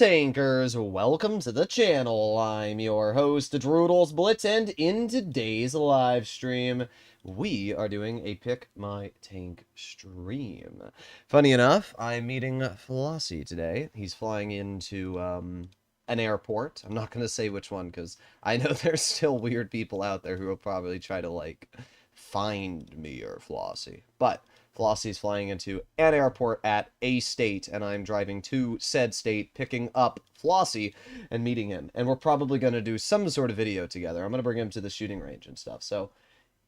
tankers? Welcome to the channel. I'm your host, Droodles Blitz, and in today's live stream, we are doing a Pick My Tank stream. Funny enough, I'm meeting Flossie today. He's flying into an airport. I'm not going to say which one, because I know there's still weird people out there who will probably try to, like, find me or Flossie. But Flossie's flying into an airport at a state, and I'm driving to said state, picking up Flossie and meeting him. And we're probably going to do some sort of video together. I'm going to bring him to the shooting range and stuff. So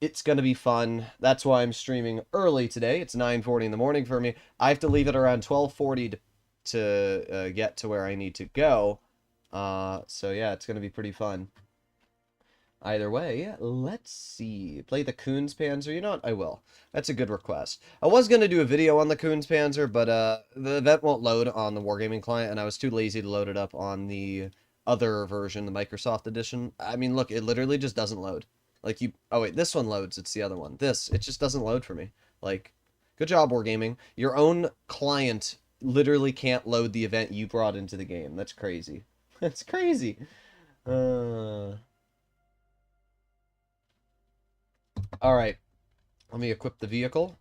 it's going to be fun. That's why I'm streaming early today. It's 9:40 in the morning for me. I have to leave at around 12:40 to get to where I need to go. So yeah, it's going to be pretty fun. Either way, let's see. Play the Coonspanzer. You know what? I will. That's a good request. I was going to do a video on the Coonspanzer, but the event won't load on the Wargaming client, and I was too lazy to load it up on the other version, the Microsoft edition. I mean, look, it literally just doesn't load. Like, you... Oh, wait, this one loads. It's the other one. It just doesn't load for me. Like, good job, Wargaming. Your own client literally can't load the event you brought into the game. That's crazy. That's crazy. Alright, let me equip the vehicle.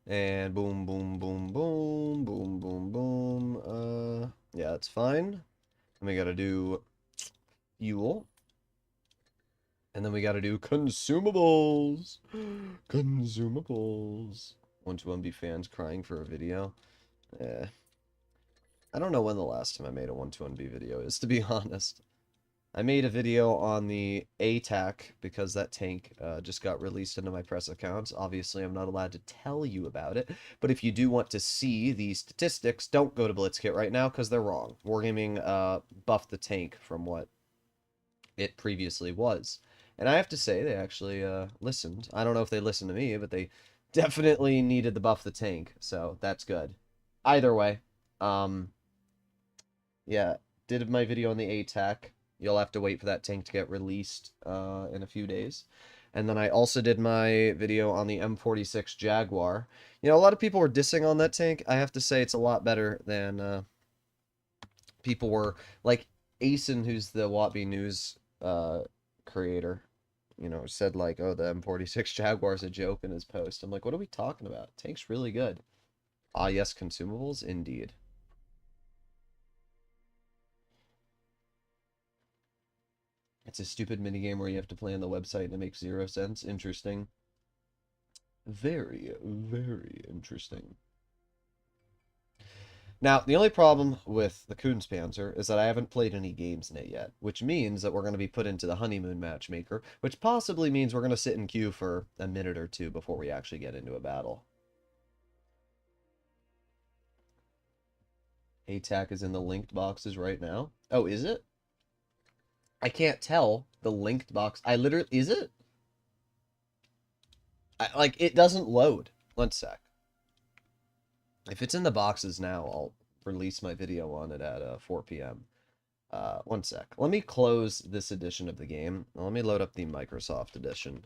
And boom, boom, boom, boom, boom, boom, boom. Yeah, that's fine. And we gotta do fuel. And then we gotta do consumables. Consumables. 121B fans crying for a video. I don't know when the last time I made a 121B video is, to be honest. I made a video on the ATAC because that tank just got released into my press accounts. Obviously, I'm not allowed to tell you about it, but if you do want to see the statistics, don't go to Blitzkit right now because they're wrong. Wargaming buffed the tank from what it previously was. And I have to say, they actually listened. I don't know if they listened to me, but they definitely needed the buff the tank, so that's good. Either way, yeah, did my video on the ATAC. You'll have to wait for that tank to get released in a few days. And then I also did my video on the M46 Jaguar. You know, a lot of people were dissing on that tank. I have to say it's a lot better than people were. Like, Asen, who's the Wattby News creator, you know, said, like, oh, the M46 Jaguar's a joke in his post. I'm like, what are we talking about? Tank's really good. Ah, yes, consumables? Indeed. It's a stupid minigame where you have to play on the website and it makes 0 sense. Interesting. Very, very interesting. Now, the only problem with the Coonspanzer is that I haven't played any games in it yet, which means that we're going to be put into the honeymoon matchmaker, which possibly means we're going to sit in queue for a minute or two before we actually get into a battle. ATAC is in the linked boxes right now. Oh, is it? I can't tell the linked box. I literally... Is it? Like, it doesn't load. 1 sec. If it's in the boxes now, I'll release my video on it at 4 p.m. 1 sec. Let me close this edition of the game. Let me load up the Microsoft edition.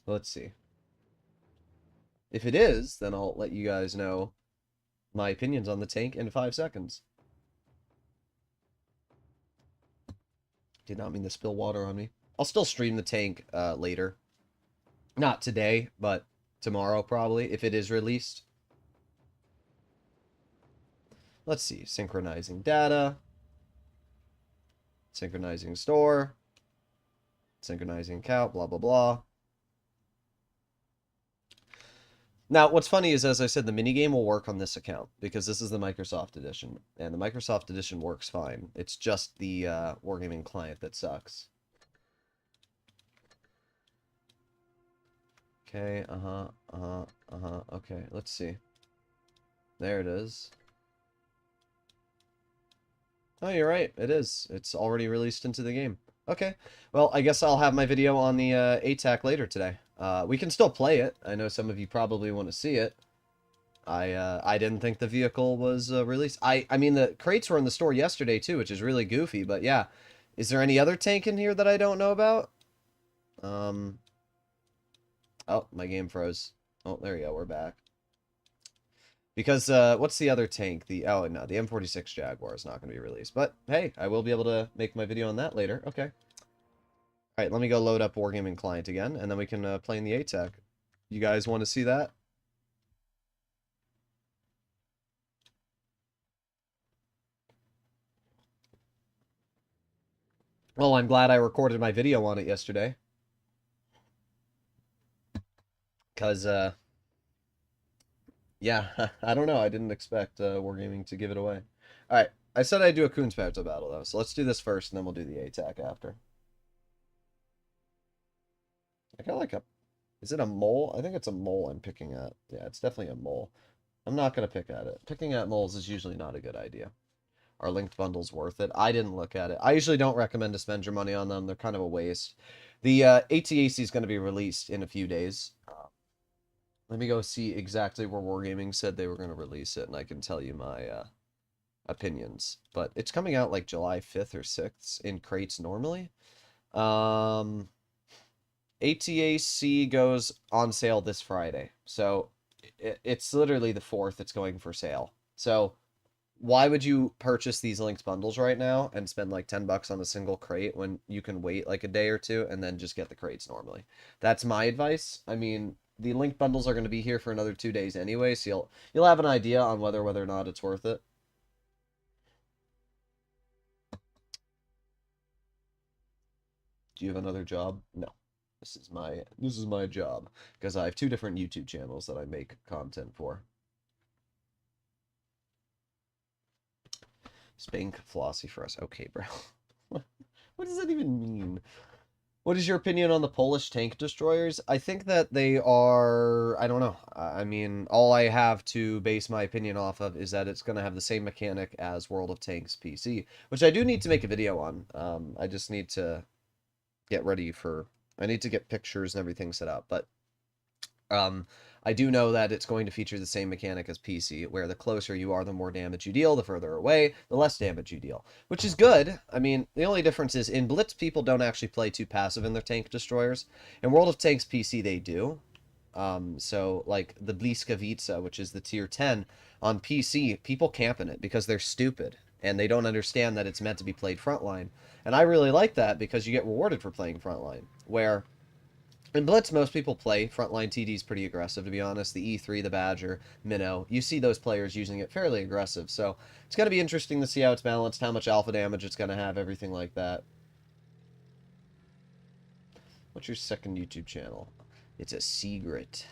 Let's see. If it is, then I'll let you guys know my opinions on the tank in 5 seconds. Did not mean to spill water on me. I'll still stream the tank later. Not today, but tomorrow probably, if it is released. Let's see. Synchronizing data. Synchronizing store. Synchronizing account, blah, blah, blah. Now, what's funny is, as I said, the minigame will work on this account, because this is the Microsoft Edition, and the Microsoft Edition works fine. It's just the Wargaming client that sucks. Okay, okay, let's see. There it is. Oh, you're right, it is. It's already released into the game. Okay, well, I guess I'll have my video on the ATAC later today. We can still play it. I know some of you probably want to see it. I didn't think the vehicle was released. I mean, the crates were in the store yesterday, too, which is really goofy, but yeah. Is there any other tank in here that I don't know about? Oh, my game froze. Oh, there you go. We're back. Because, what's the other tank? Oh, no, the M46 Jaguar is not going to be released. But, hey, I will be able to make my video on that later. Okay. Alright, let me go load up Wargaming Client again, and then we can play in the ATAC. You guys want to see that? Well, I'm glad I recorded my video on it yesterday. Because, yeah, I don't know. I didn't expect Wargaming to give it away. Alright, I said I'd do a Coonspanzer battle, though, so let's do this first, and then we'll do the ATAC after. I kind of like a... Is it a mole? I think it's a mole I'm picking at. Yeah, it's definitely a mole. I'm not going to pick at it. Picking at moles is usually not a good idea. Are linked bundles worth it? I didn't look at it. I usually don't recommend to spend your money on them. They're kind of a waste. The ATAC is going to be released in a few days. Let me go see exactly where Wargaming said they were going to release it, and I can tell you my opinions. But it's coming out like July 5th or 6th in crates normally. ATAC goes on sale this Friday. So it's literally the 4th it's going for sale. So why would you purchase these linked bundles right now and spend like 10 bucks on a single crate when you can wait like a day or two and then just get the crates normally? That's my advice. I mean, the linked bundles are going to be here for another 2 days anyway, so you'll have an idea on whether or not it's worth it. Do you have another job? No. This is my job because I have 2 different YouTube channels that I make content for. Spank Flossy for us. Okay, bro. What does that even mean? What is your opinion on the Polish tank destroyers? I think that they are... I don't know. I mean, all I have to base my opinion off of is that it's going to have the same mechanic as World of Tanks PC, which I do need to make a video on. I just need to get ready for... I need to get pictures and everything set up, but... I do know that it's going to feature the same mechanic as PC, where the closer you are, the more damage you deal, the further away, the less damage you deal, which is good. I mean, the only difference is in Blitz, people don't actually play too passive in their tank destroyers. In World of Tanks PC, they do. So, like, the Bliskavica, which is the tier 10, on PC, people camp in it because they're stupid, and they don't understand that it's meant to be played frontline. And I really like that because you get rewarded for playing frontline, where... In Blitz, most people play frontline TDs pretty aggressive, to be honest. The E3, the Badger, Minnow, you see those players using it fairly aggressive. So it's going to be interesting to see how it's balanced, how much alpha damage it's going to have, everything like that. What's your second YouTube channel? It's a secret.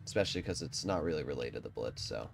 Especially because it's not really related to Blitz, so...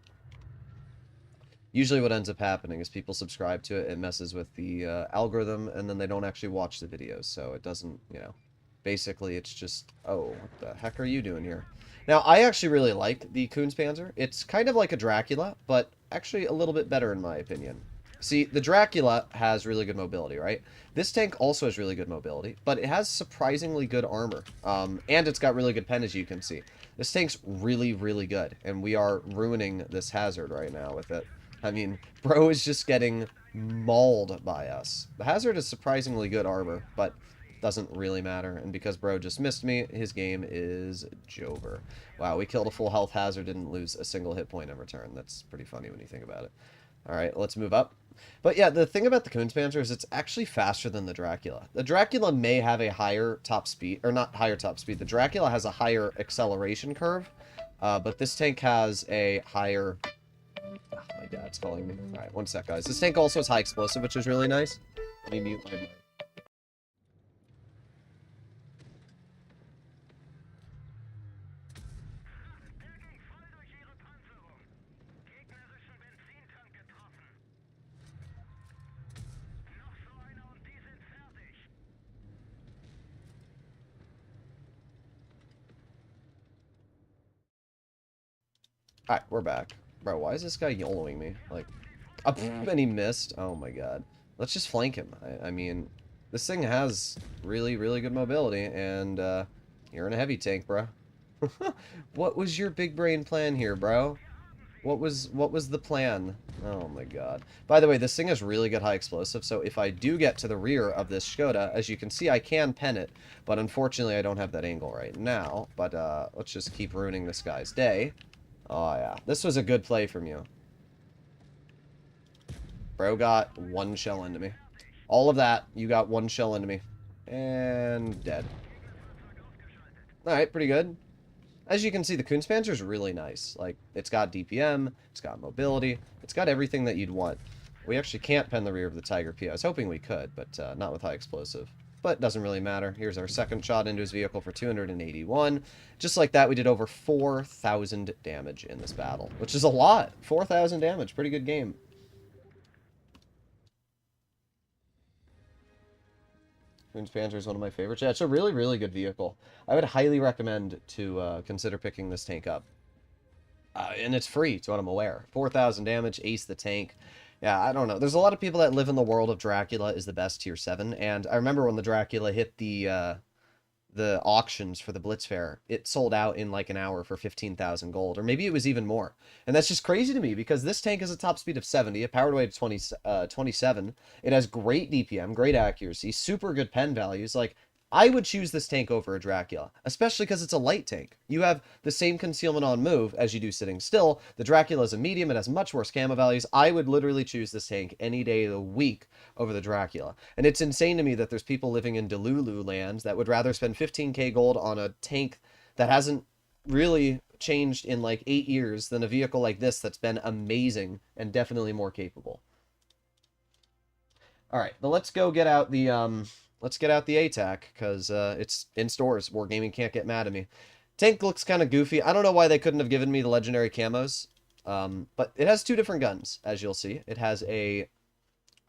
Usually what ends up happening is people subscribe to it, it messes with the algorithm, and then they don't actually watch the videos, so it doesn't, you know... Basically, it's just, oh, what the heck are you doing here? Now, I actually really like the Coonspanzer. It's kind of like a Dracula, but actually a little bit better in my opinion. See, the Dracula has really good mobility, right? This tank also has really good mobility, but it has surprisingly good armor. And it's got really good pen, as you can see. This tank's really, really good, and we are ruining this Hazard right now with it. I mean, bro is just getting mauled by us. The Hazard is surprisingly good armor, but... doesn't really matter, and because bro just missed me, his game is Jover. Wow, we killed a full health Hazard, didn't lose a single hit point in return. That's pretty funny when you think about it. Alright, let's move up. But yeah, the thing about the Coonspanzer is it's actually faster than the Dracula. The Dracula may have a higher top speed, or not higher top speed, the Dracula has a higher acceleration curve, but this tank has a higher... Oh, my dad's calling me. Alright, one sec, guys. This tank also has high explosive, which is really nice. Let me mute my... Alright, we're back. Bro, why is this guy YOLOing me? Like, up and he missed. Oh my god. Let's just flank him. I mean, this thing has really, really good mobility, and you're in a heavy tank, bro. What was your big brain plan here, bro? What was the plan? Oh my god. By the way, this thing has really good high explosive, so if I do get to the rear of this Skoda, as you can see, I can pen it, but unfortunately I don't have that angle right now. But let's just keep ruining this guy's day. Oh yeah, this was a good play from you. Bro got one shell into me. All of that, you got one shell into me. And dead. Alright, pretty good. As you can see, the Coonspanzer is really nice. Like, it's got DPM, it's got mobility, it's got everything that you'd want. We actually can't pen the rear of the Tiger P. I was hoping we could, but not with high explosive. But it doesn't really matter. Here's our second shot into his vehicle for 281. Just like that, we did over 4,000 damage in this battle, which is a lot. 4,000 damage. Pretty good game. Coonspanzer is one of my favorites. Yeah, it's a really, really good vehicle. I would highly recommend to consider picking this tank up. And it's free, to what I'm aware. 4,000 damage, ace the tank. Yeah, I don't know. There's a lot of people that live in the world of Dracula is the best tier 7. And I remember when the Dracula hit the auctions for the Blitz Fair, it sold out in like an hour for 15,000 gold, or maybe it was even more. And that's just crazy to me because this tank has a top speed of 70, a powered weight of 27. It has great DPM, great accuracy, super good pen values. Like, I would choose this tank over a Dracula, especially because it's a light tank. You have the same concealment on move as you do sitting still. The Dracula is a medium. It has much worse camo values. I would literally choose this tank any day of the week over the Dracula. And it's insane to me that there's people living in Delulu lands that would rather spend 15k gold on a tank that hasn't really changed in like 8 years than a vehicle like this that's been amazing and definitely more capable. All right, but let's go get out the let's get out the ATAC, because it's in stores. Wargaming can't get mad at me. Tank looks kind of goofy. I don't know why they couldn't have given me the legendary camos. But it has two different guns, as you'll see. It has a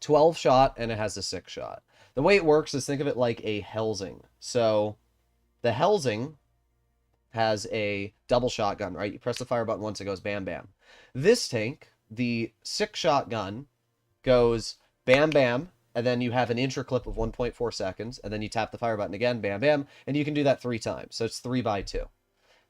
12 shot and it has a 6 shot. The way it works is, think of it like a Helsing. So the Helsing has a double shotgun, right? You press the fire button once, it goes bam, bam. This tank, the 6 shot gun, goes bam, bam, and then you have an intro clip of 1.4 seconds, and then you tap the fire button again, bam, bam, and you can do that 3 times. So it's 3x2.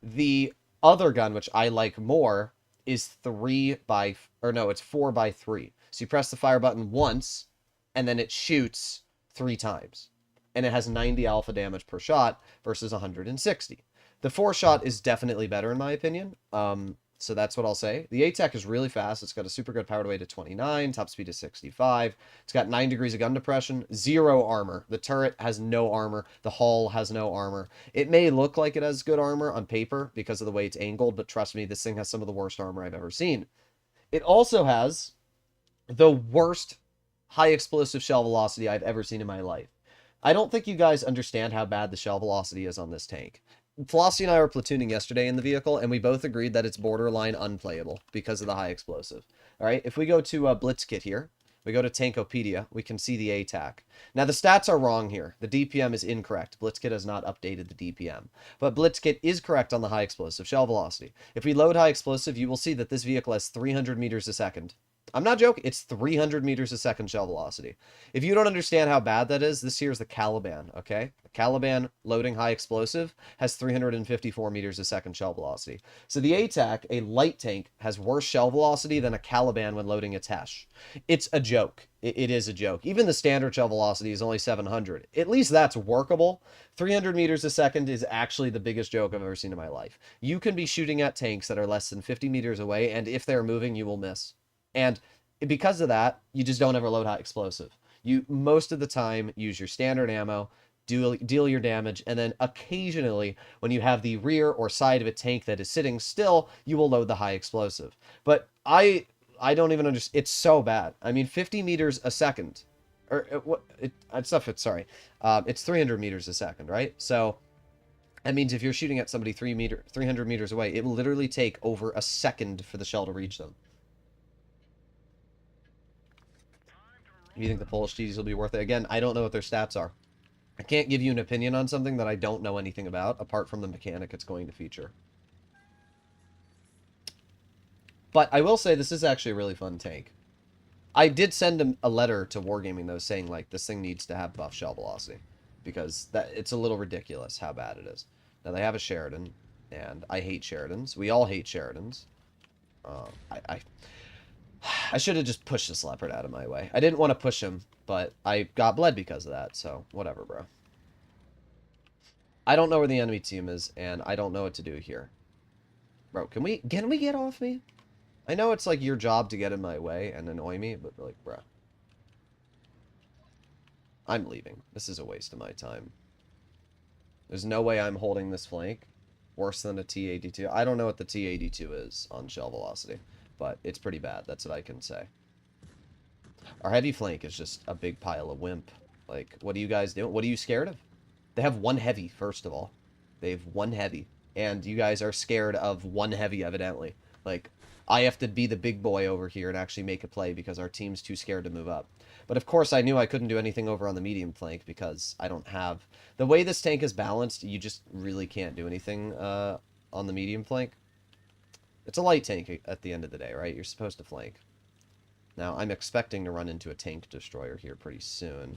The other gun, which I like more, is 4x3. So you press the fire button once, and then it shoots 3 times. And it has 90 alpha damage per shot versus 160. The 4 shot is definitely better in my opinion. So that's what I'll say. The ATAC is really fast. It's got a super good powered weight of 29, top speed of 65. It's got 9 degrees of gun depression, 0 armor. The turret has no armor. The hull has no armor. It may look like it has good armor on paper because of the way it's angled, but trust me, this thing has some of the worst armor I've ever seen. It also has the worst high explosive shell velocity I've ever seen in my life. I don't think you guys understand how bad the shell velocity is on this tank. Flossie and I were platooning yesterday in the vehicle, and we both agreed that it's borderline unplayable because of the high explosive. All right, if we go to Blitzkit here, we go to Tankopedia, we can see the ATAC. Now, the stats are wrong here. The DPM is incorrect. Blitzkit has not updated the DPM. But Blitzkit is correct on the high explosive shell velocity. If we load high explosive, you will see that this vehicle has 300 meters a second. I'm not joking. It's 300 meters a second shell velocity. If you don't understand how bad that is, this here is the Caliban, okay? The Caliban loading high explosive has 354 meters a second shell velocity. So the ATAC, a light tank, has worse shell velocity than a Caliban when loading its Hesh. It's a joke. It is a joke. Even the standard shell velocity is only 700. At least that's workable. 300 meters a second is actually the biggest joke I've ever seen in my life. You can be shooting at tanks that are less than 50 meters away, and if they're moving, you will miss. And because of that, you just don't ever load high explosive. You, most of the time, use your standard ammo, deal your damage, and then occasionally, when you have the rear or side of a tank that is sitting still, you will load the high explosive. But I don't even understand. It's so bad. I mean, 50 meters a second. It's 300 meters a second, right? So that means if you're shooting at somebody 300 meters away, it will literally take over a second for the shell to reach them. You think the Polish GDs will be worth it? Again, I don't know what their stats are. I can't give you an opinion on something that I don't know anything about, apart from the mechanic it's going to feature. But I will say this is actually a really fun tank. I did send a letter to Wargaming, though, saying, like, this thing needs to have buff shell velocity. Because it's a little ridiculous how bad it is. Now, they have a Sheridan, and I hate Sheridans. We all hate Sheridans. I should have just pushed this leopard out of my way. I didn't want to push him, but I got bled because of that, so whatever, bro. I don't know where the enemy team is, and I don't know what to do here. Bro, can we get off me? I know it's like your job to get in my way and annoy me, but like, bro. I'm leaving. This is a waste of my time. There's no way I'm holding this flank worse than a T-82. I don't know what the T-82 is on shell velocity, but it's pretty bad. That's what I can say. Our heavy flank is just a big pile of wimp. Like, what are you guys doing? What are you scared of? They have one heavy, first of all. They have one heavy. And you guys are scared of one heavy, evidently. Like, I have to be the big boy over here and actually make a play because our team's too scared to move up. But of course, I knew I couldn't do anything over on the medium flank because I don't have... The way this tank is balanced, you just really can't do anything on the medium flank. It's a light tank at the end of the day, right? You're supposed to flank. Now, I'm expecting to run into a tank destroyer here pretty soon.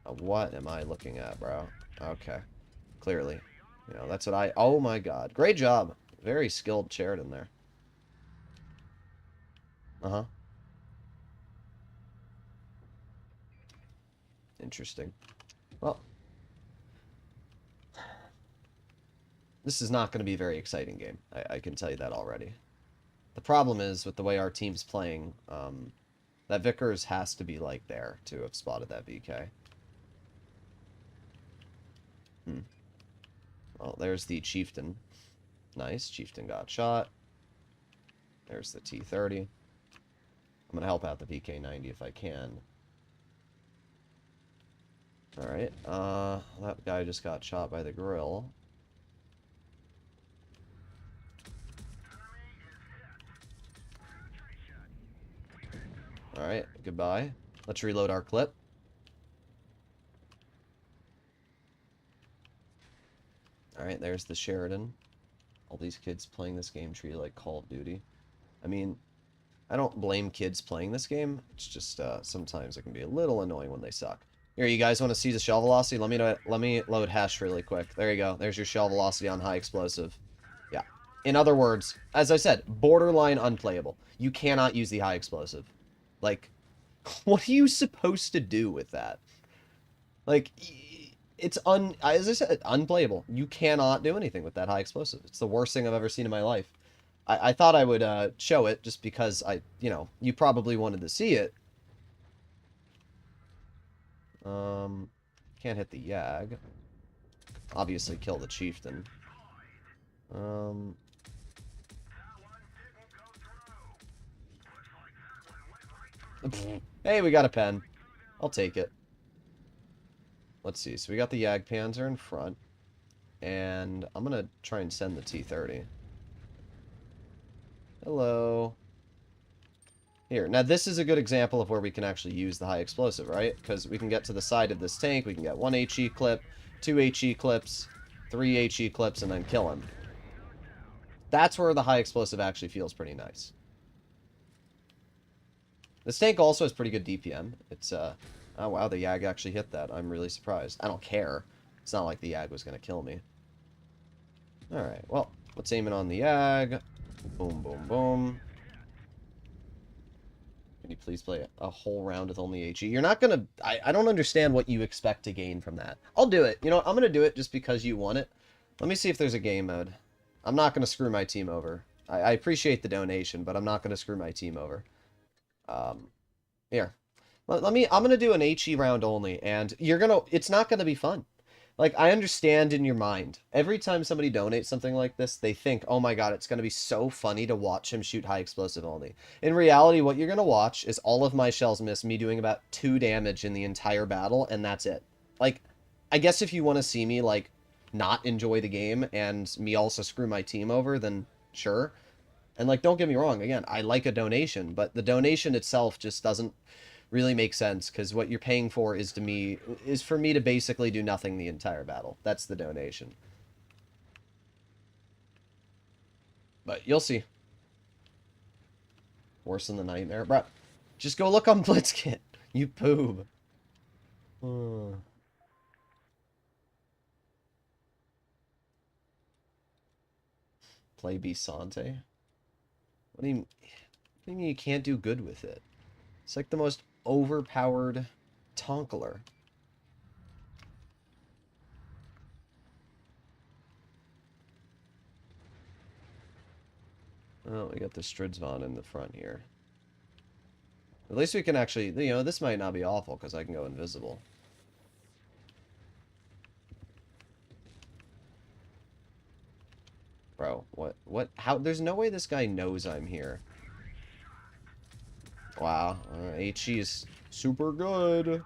What am I looking at, bro? Okay. Clearly. You know, that's what I... Oh my god. Great job. Very skilled Sheridan there. Uh-huh. Interesting. Well. This is not going to be a very exciting game. I can tell you that already. The problem is, with the way our team's playing, that Vickers has to be, like, there to have spotted that VK. Well, there's the Chieftain. Nice. Chieftain got shot. There's the T-30. I'm going to help out the VK-90 if I can. Alright. That guy just got shot by the grill. Alright. Goodbye. Let's reload our clip. Alright, there's the Sheridan. All these kids playing this game treated like Call of Duty. I mean, I don't blame kids playing this game. It's just, sometimes it can be a little annoying when they suck. Here, you guys want to see the shell velocity? Let me load hash really quick. There you go. There's your shell velocity on high explosive. Yeah. In other words, as I said, borderline unplayable. You cannot use the high explosive. Like, what are you supposed to do with that? Like... It's, as I said, unplayable. You cannot do anything with that high explosive. It's the worst thing I've ever seen in my life. I thought I would show it just because you probably wanted to see it. Can't hit the Yag. Obviously kill the Chieftain. Hey, we got a pen. I'll take it. Let's see. So we got the Jagdpanzer in front. And I'm going to try and send the T-30. Hello. Here. Now, this is a good example of where we can actually use the high explosive, right? Because we can get to the side of this tank. We can get 1 HE clip, 2 HE clips, 3 HE clips, and then kill him. That's where the high explosive actually feels pretty nice. This tank also has pretty good DPM. It's, oh, wow, the Yag actually hit that. I'm really surprised. I don't care. It's not like the Yag was going to kill me. Alright, well, let's aim it on the Yag. Boom, boom, boom. Can you please play a whole round with only HE? You're not going to... I don't understand what you expect to gain from that. I'll do it. You know what? I'm going to do it just because you want it. Let me see if there's a game mode. I'm not going to screw my team over. I appreciate the donation, but I'm not going to screw my team over. Here. I'm going to do an HE round only, and it's not going to be fun. Like, I understand in your mind, every time somebody donates something like this, they think, oh my god, it's going to be so funny to watch him shoot high explosive only. In reality, what you're going to watch is all of my shells miss, me doing about 2 damage in the entire battle, and that's it. Like, I guess if you want to see me, like, not enjoy the game, and me also screw my team over, then sure. And, like, don't get me wrong, again, I like a donation, but the donation itself just doesn't really make sense, because what you're paying for is for me to basically do nothing the entire battle. That's the donation. But you'll see. Worse than the nightmare. Bro, just go look on Blitzkit. You poob. Play Bisante. What do you mean you can't do good with it? It's like the most overpowered Tonkler. Oh, we got the Strv in the front here. At least we can actually, you know, this might not be awful because I can go invisible. Bro, what, how, there's no way this guy knows I'm here. Wow, HE is super good.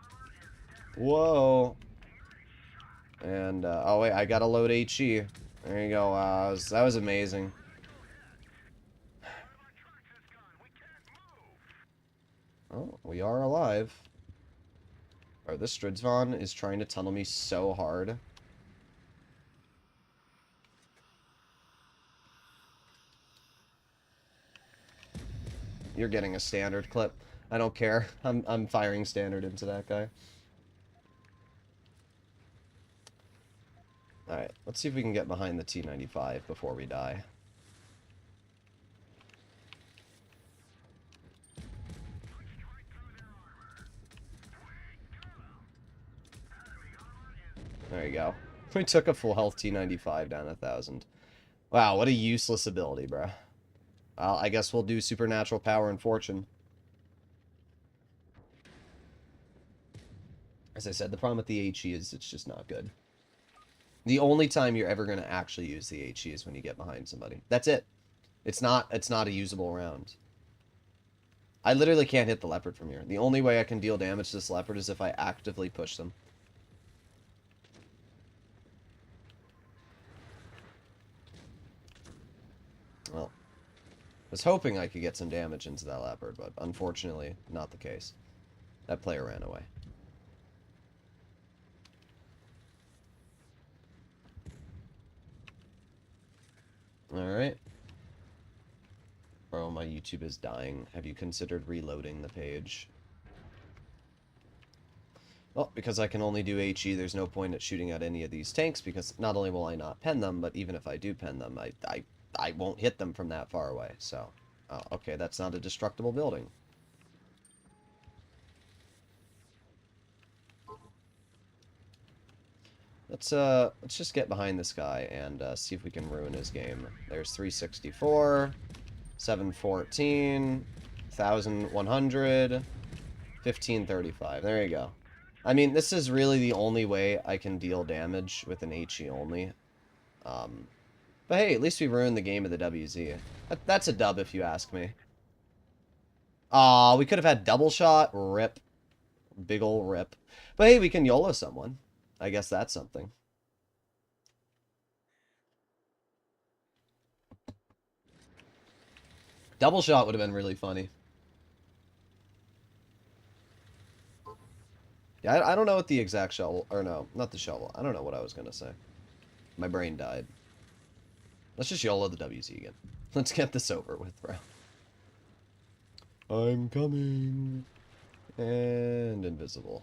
Whoa. And, oh wait, I gotta load HE. There you go, that was amazing. Oh, we are alive. Oh, this Strv is trying to tunnel me so hard. You're getting a standard clip. I don't care. I'm firing standard into that guy. Alright, let's see if we can get behind the T-95 before we die. There you go. We took a full health T-95 down 1,000. Wow, what a useless ability, bro. Well, I guess we'll do supernatural power and fortune. As I said, the problem with the HE is it's just not good. The only time you're ever going to actually use the HE is when you get behind somebody. That's it. It's not a usable round. I literally can't hit the leopard from here. The only way I can deal damage to this leopard is if I actively push them. Well, I was hoping I could get some damage into that leopard, but unfortunately, not the case. That player ran away. Alright. Bro, my YouTube is dying. Have you considered reloading the page? Well, because I can only do HE, there's no point at shooting at any of these tanks, because not only will I not pen them, but even if I do pen them, I won't hit them from that far away, so... Oh, okay, that's not a destructible building. Let's just get behind this guy and see if we can ruin his game. There's 364, 714, 1100, 1535. There you go. I mean, this is really the only way I can deal damage with an HE only. But hey, at least we ruined the game of the WZ. That's a dub if you ask me. Aw, we could have had double shot. Rip. Big ol' rip. But hey, we can YOLO someone. I guess that's something. Double shot would have been really funny. Yeah, I don't know what the exact shovel... Or no, not the shovel. I don't know what I was going to say. My brain died. Let's just YOLO the WZ again. Let's get this over with, bro. I'm coming. And invisible.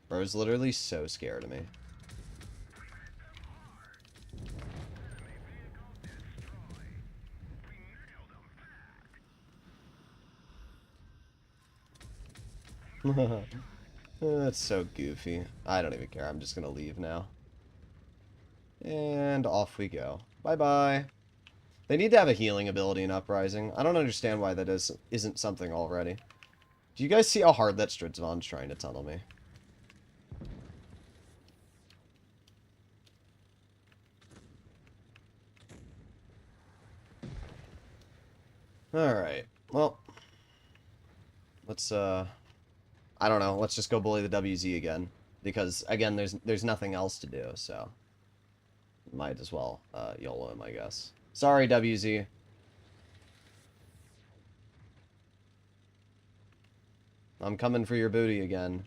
Bro's literally so scared of me. That's so goofy. I don't even care. I'm just gonna leave now. And off we go. Bye-bye. They need to have a healing ability in Uprising. I don't understand why that isn't something already. Do you guys see how hard that Strv trying to tunnel me? Alright. Well. Let's, I don't know. Let's just go bully the WZ again. Because, again, there's nothing else to do, so... Might as well, YOLO him, I guess. Sorry, WZ. I'm coming for your booty again.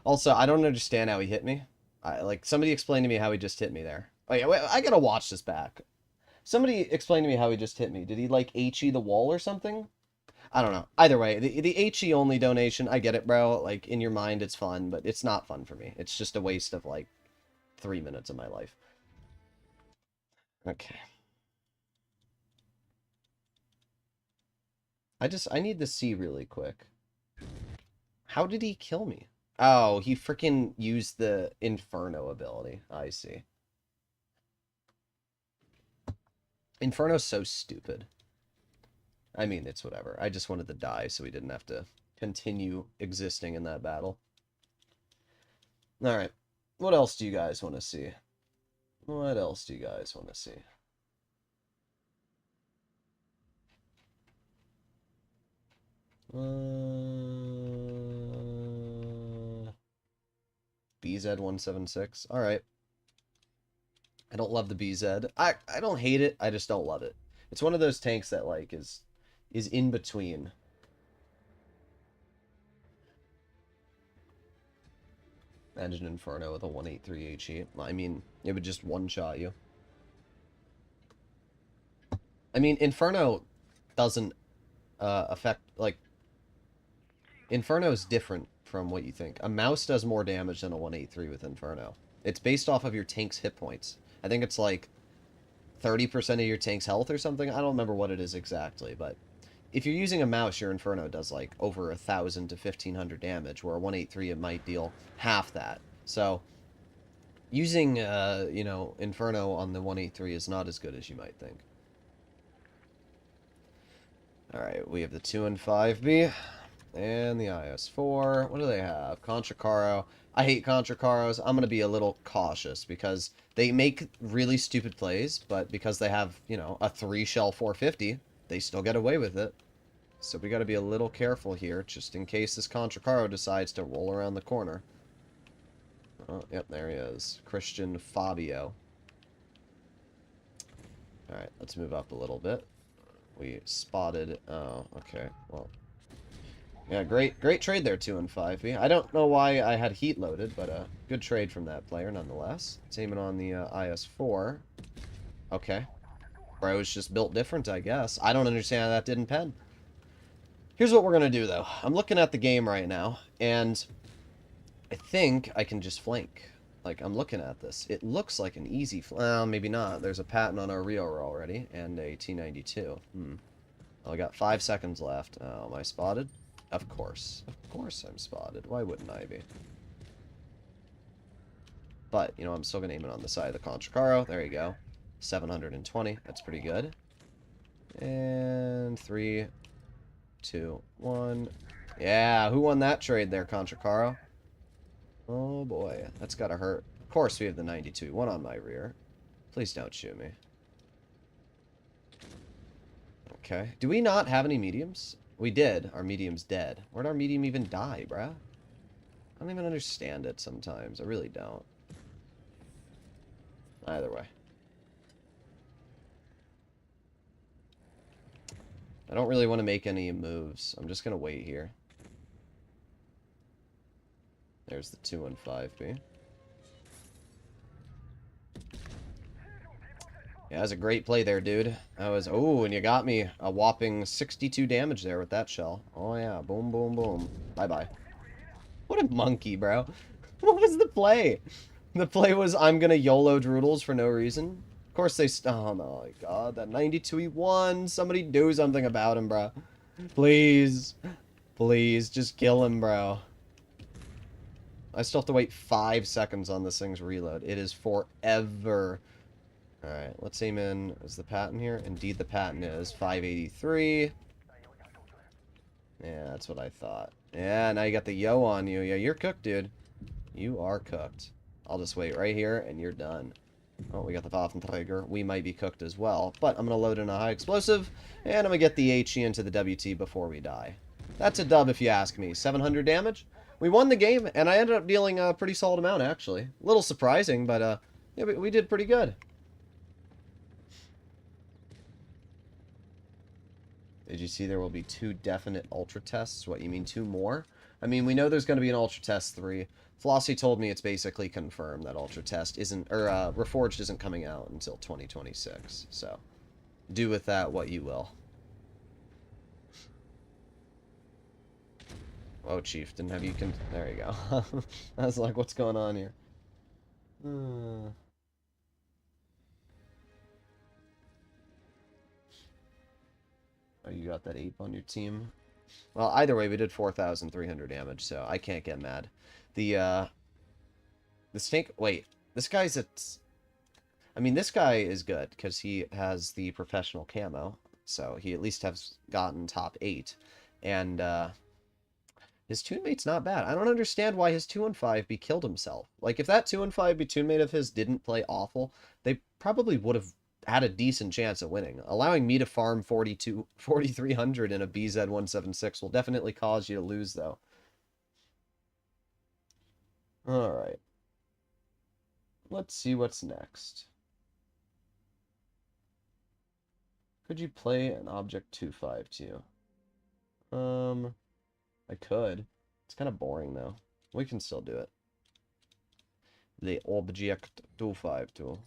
Also, I don't understand how he hit me. Like, somebody explain to me how he just hit me there. Oh, yeah, wait, I gotta watch this back. Somebody explain to me how he just hit me. Did he, like, HE the wall or something? I don't know. Either way, the HE only donation, I get it, bro. Like, in your mind, it's fun, but it's not fun for me. It's just a waste of, like, 3 minutes of my life. Okay. I need to see really quick. How did he kill me? Oh, he freaking used the Inferno ability. I see. Inferno's so stupid. I mean, it's whatever. I just wanted to die so we didn't have to continue existing in that battle. Alright. What else do you guys want to see? What else do you guys want to see? BZ176. Alright. I don't love the BZ. I don't hate it. I just don't love it. It's one of those tanks that, like, is in between. Imagine Inferno with a 183 HE. I mean, it would just one-shot you. I mean, Inferno doesn't affect, like... Inferno's different from what you think. A mouse does more damage than a 183 with Inferno. It's based off of your tank's hit points. I think it's like 30% of your tank's health or something. I don't remember what it is exactly, but if you're using a mouse, your Inferno does like over 1,000 to 1,500 damage, where a 183 it might deal half that. So using, you know, Inferno on the 183 is not as good as you might think. Alright, we have the 2 and 5B. And the IS-4. What do they have? Contra Caro. I hate Contra Caros. I'm going to be a little cautious because they make really stupid plays, but because they have, you know, a 3-shell 450, they still get away with it. So we got to be a little careful here, just in case this Contra Caro decides to roll around the corner. Oh, yep, there he is. Christian Fabio. Alright, let's move up a little bit. We spotted... Oh, okay. Well... Yeah, great trade there, 2 and 5B. I don't know why I had heat loaded, but good trade from that player nonetheless. It's aiming on the IS-4. Okay. Bro's just built different, I guess. I don't understand how that didn't pen. Here's what we're going to do, though. I'm looking at the game right now, and I think I can just flank. Like, I'm looking at this. It looks like an easy well, maybe not. There's a Patton on our Rio already, and a T92. Well, I got 5 seconds left. Oh, am I spotted? Of course. Of course I'm spotted. Why wouldn't I be? But, you know, I'm still going to aim it on the side of the Contra Caro. There you go. 720. That's pretty good. And 3, 2, 1. Yeah, who won that trade there, Contra Caro? Oh, boy. That's got to hurt. Of course we have the 92. One on my rear. Please don't shoot me. Okay. Do we not have any mediums? We did. Our medium's dead. Where'd our medium even die, bruh? I don't even understand it sometimes. I really don't. Either way. I don't really want to make any moves. I'm just going to wait here. There's the 2 and 5B. Yeah, that was a great play there, dude. That was... Oh, and you got me a whopping 62 damage there with that shell. Oh, yeah. Boom, boom, boom. Bye-bye. What a monkey, bro. What was the play? The play was, I'm gonna YOLO Droodles for no reason. Of course they... Oh, my God. That 92 he won. Somebody do something about him, bro. Please. Please, just kill him, bro. I still have to wait 5 seconds on this thing's reload. It is forever... Alright, let's aim in. Is the Patton here? Indeed the Patton is. 583. Yeah, that's what I thought. Yeah, now you got the yo on you. Yeah, you're cooked, dude. You are cooked. I'll just wait right here, and you're done. Oh, we got the Waffenträger. We might be cooked as well. But I'm going to load in a high explosive, and I'm going to get the HE into the WT before we die. That's a dub if you ask me. 700 damage. We won the game, and I ended up dealing a pretty solid amount, actually. A little surprising, but yeah, we did pretty good. Did you see there will be 2 definite Ultra tests? What, you mean 2 more? I mean, we know there's going to be an Ultra Test 3. Flossie told me it's basically confirmed that Ultra Test isn't, or Reforged isn't coming out until 2026. So, do with that what you will. Oh, Chief, didn't have you there you go. I was like, what's going on here? Oh, you got that ape on your team? Well, either way, we did 4,300 damage, so I can't get mad. The snake... Wait, this guy's a... I mean, this guy is good, because he has the professional camo, so he at least has gotten top 8. And, his toonmate's not bad. I don't understand why his 2-5B killed himself. Like, if that 2-5B toonmate of his didn't play awful, they probably would have had a decent chance at winning. Allowing me to farm 4,300 in a BZ-176 will definitely cause you to lose, though. Alright. Let's see what's next. Could you play an object 252? I could. It's kind of boring, though. We can still do it. The object 252.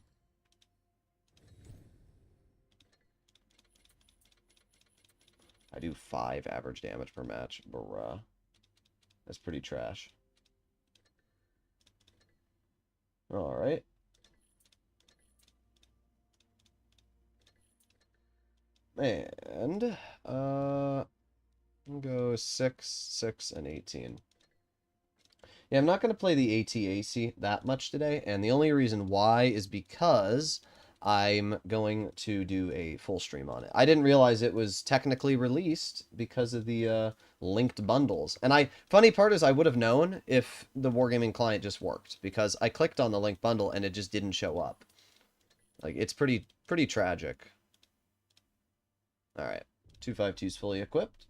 I do 5 average damage per match. Bruh. That's pretty trash. Alright. And, go 6, 6, and 18. Yeah, I'm not going to play the ATAC that much today, and the only reason why is because I'm going to do a full stream on it. I didn't realize it was technically released because of the linked bundles. And funny part is I would have known if the Wargaming client just worked, because I clicked on the linked bundle and it just didn't show up. Like, it's pretty tragic. Alright, 252 is fully equipped.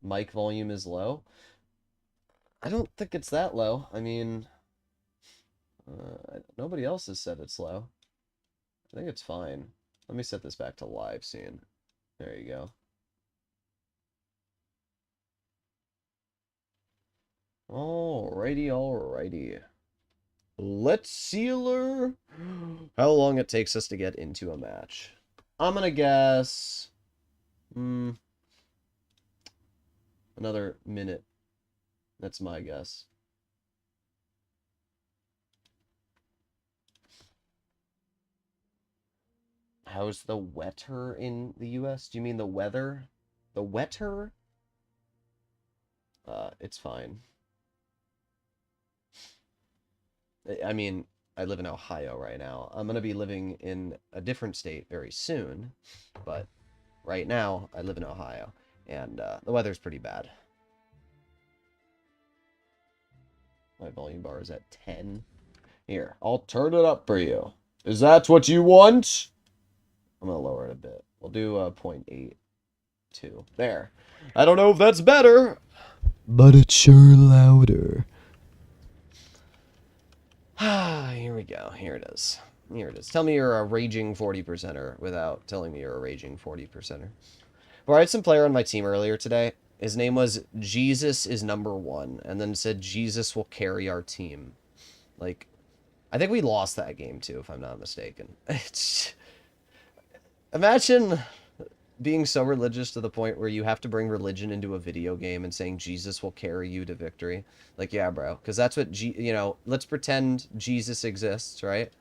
Mic volume is low. I don't think it's that low. I mean, nobody else has said it's low. I think it's fine. Let me set this back to live scene. There you go. Alrighty, alrighty. Let's sealer how long it takes us to get into a match. I'm gonna guess... another minute. That's my guess. How's the wetter in the US? Do you mean the weather? The wetter? It's fine. I mean, I live in Ohio right now. I'm going to be living in a different state very soon, but right now I live in Ohio, and the weather's pretty bad. My volume bar is at 10. Here, I'll turn it up for you. Is that what you want? I'm going to lower it a bit. We'll do 0.82. There. I don't know if that's better, but it's sure louder. Here we go. Here it is. Here it is. Tell me you're a raging 40%er without telling me you're a raging 40%er. Well, I had some player on my team earlier today. His name was Jesus is #1, and then said Jesus will carry our team. Like, I think we lost that game too, if I'm not mistaken. It's... Imagine being so religious to the point where you have to bring religion into a video game and saying Jesus will carry you to victory. Like, yeah, bro, because that's what, you know, let's pretend Jesus exists, right?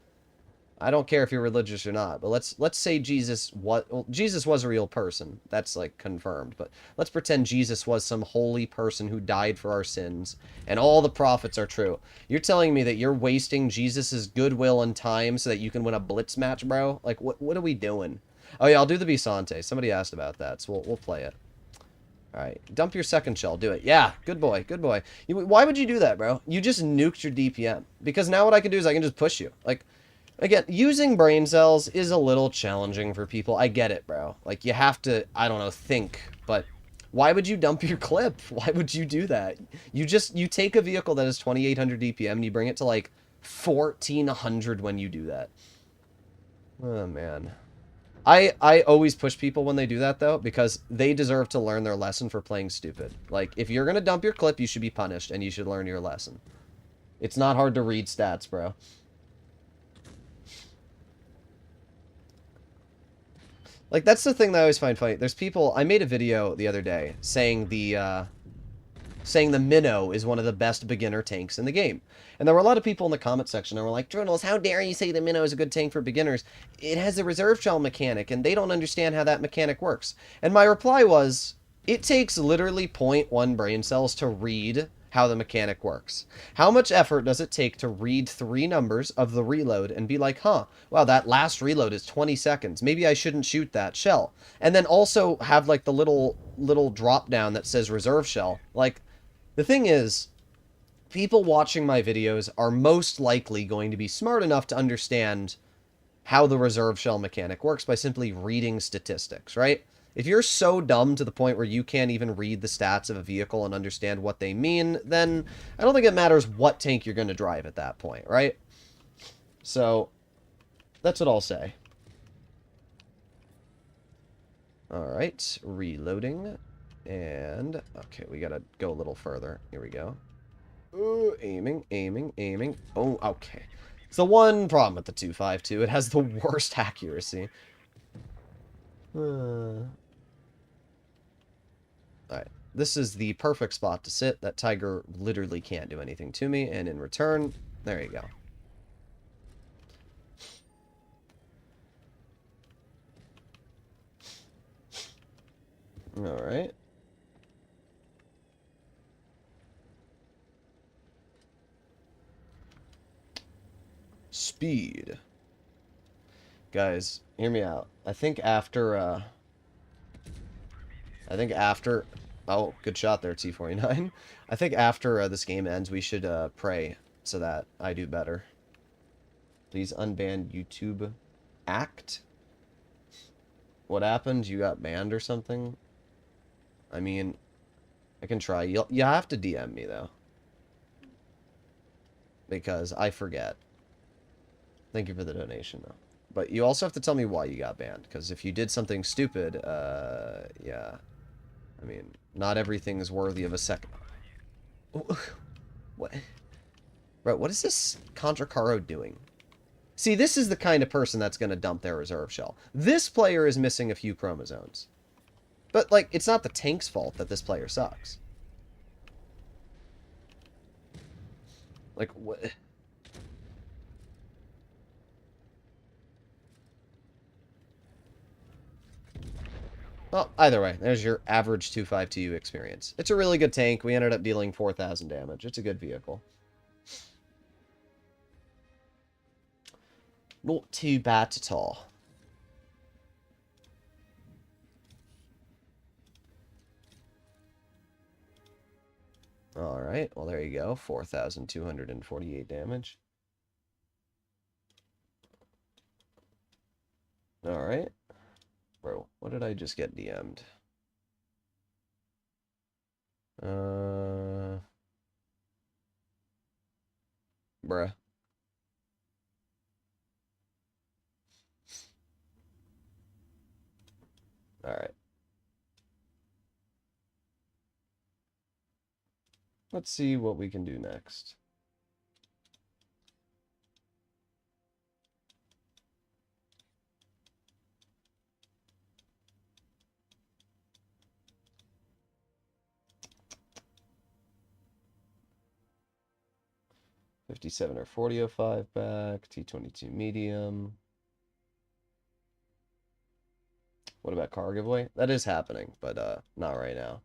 I don't care if you're religious or not, but let's say Jesus was a real person. That's, like, confirmed. But let's pretend Jesus was some holy person who died for our sins, and all the prophets are true. You're telling me that you're wasting Jesus's goodwill and time so that you can win a blitz match, bro? Like, what are we doing? Oh, yeah, I'll do the Bante. Somebody asked about that, so we'll play it. All right, dump your second shell. Do it. Yeah, good boy, good boy. Why would you do that, bro? You just nuked your DPM. Because now what I can do is I can just push you. Like... Again, using brain cells is a little challenging for people. I get it, bro. Like, you have to, I don't know, think. But why would you dump your clip? Why would you do that? You take a vehicle that is 2,800 DPM and you bring it to, like, 1,400 when you do that. Oh, man. I always push people when they do that, though, because they deserve to learn their lesson for playing stupid. Like, if you're going to dump your clip, you should be punished, and you should learn your lesson. It's not hard to read stats, bro. Like, that's the thing that I always find funny. There's people... I made a video the other day saying the saying the Minnow is one of the best beginner tanks in the game. And there were a lot of people in the comment section that were like, Droodles, how dare you say the Minnow is a good tank for beginners? It has a reserve shell mechanic, and they don't understand how that mechanic works. And my reply was, it takes literally zero point 0.1 brain cells to read how the mechanic works. How much effort does it take to read 3 numbers of the reload and be like, huh, wow, that last reload is 20 seconds. Maybe I shouldn't shoot that shell. And then also have like the little drop down that says reserve shell. Like, the thing is, people watching my videos are most likely going to be smart enough to understand how the reserve shell mechanic works by simply reading statistics, right? If you're so dumb to the point where you can't even read the stats of a vehicle and understand what they mean, then I don't think it matters what tank you're going to drive at that point, right? So, that's what I'll say. Alright, reloading. And, okay, we gotta go a little further. Here we go. Ooh, aiming, aiming, aiming. Oh, okay. It's the one problem with the 252. It has the worst accuracy. Alright. This is the perfect spot to sit. That tiger literally can't do anything to me. And in return, there you go. Alright. Speed. Guys, hear me out. I think after, oh, good shot there, T49. I think after this game ends, we should pray so that I do better. Please unban YouTube act. What happened? You got banned or something? I mean, I can try. You have to DM me, though. Because I forget. Thank you for the donation, though. But you also have to tell me why you got banned. Because if you did something stupid, yeah. I mean, not everything is worthy of a second. What? Bro, what is this Contra Caro doing? See, this is the kind of person that's going to dump their reserve shell. This player is missing a few chromosomes. But, like, it's not the tank's fault that this player sucks. Like, what? Well, either way, there's your average 252 experience. It's a really good tank. We ended up dealing 4,000 damage. It's a good vehicle. Not too bad at all. Alright, well there you go. 4,248 damage. Alright. Bro, what did I just get DM'd? Bruh. Alright. Let's see what we can do next. $57 or 40.05 back. T22 medium. What about car giveaway? That is happening, but not right now.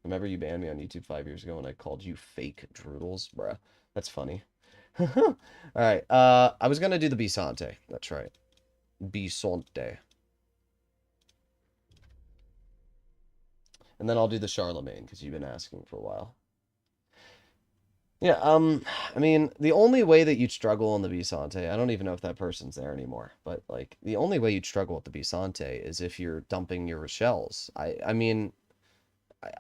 Remember you banned me on YouTube 5 years ago when I called you fake Droodles? Bruh. That's funny. Alright, I was gonna do the Bante. That's right. Bante. And then I'll do the Charlemagne, because you've been asking for a while. Yeah, I mean, the only way that you'd struggle on the Bante, I don't even know if that person's there anymore, but, like, the only way you'd struggle with the Bante is if you're dumping your shells. I mean,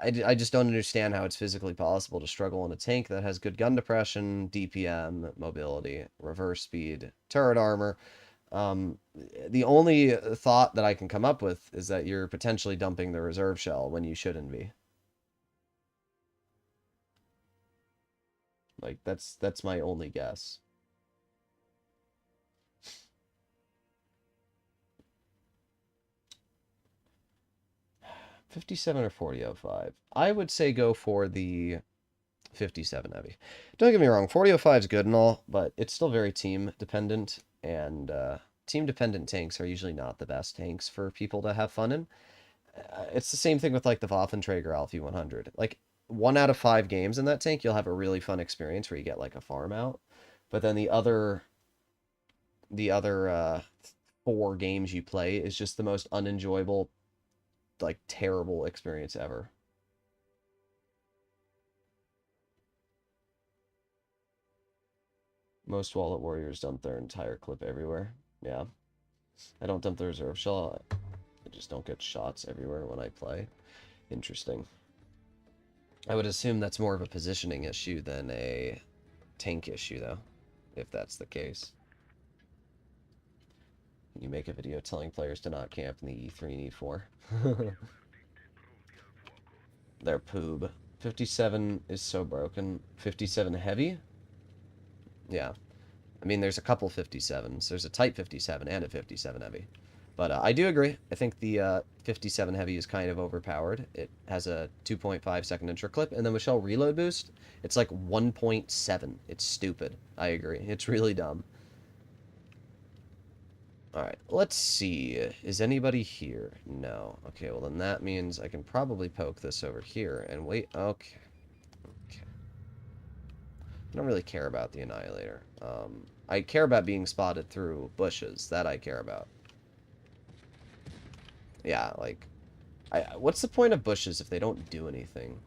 I just don't understand how it's physically possible to struggle in a tank that has good gun depression, DPM, mobility, reverse speed, turret armor. The only thought that I can come up with is that you're potentially dumping the reserve shell when you shouldn't be. Like, that's my only guess. 57 or 4005. I would say go for the 57 heavy. Don't get me wrong, 4005 is good and all, but it's still very team dependent, and team dependent tanks are usually not the best tanks for people to have fun in. It's the same thing with like the Waffenträger Alfie 100. Like 1 out of 5 games in that tank, you'll have a really fun experience where you get like a farm out, but then the other 4 games you play is just the most unenjoyable, like terrible experience ever. Most Wallet Warriors dump their entire clip everywhere. Yeah. I don't dump the reserve shell. I just don't get shots everywhere when I play. Interesting. I would assume that's more of a positioning issue than a tank issue, though, if that's the case. You make a video telling players to not camp in the E3 and E4. They're poob. 57 is so broken. 57 heavy? Yeah. I mean, there's a couple 57s. There's a Type 57 and a 57 heavy. But I do agree. I think the 57 heavy is kind of overpowered. It has a 2.5 second intro clip, and then with shell reload boost, it's like 1.7. It's stupid. I agree. It's really dumb. Alright, let's see. Is anybody here? No. Okay, well then that means I can probably poke this over here and wait. Okay. Okay. I don't really care about the Annihilator. I care about being spotted through bushes. That I care about. Yeah, like... what's the point of bushes if they don't do anything?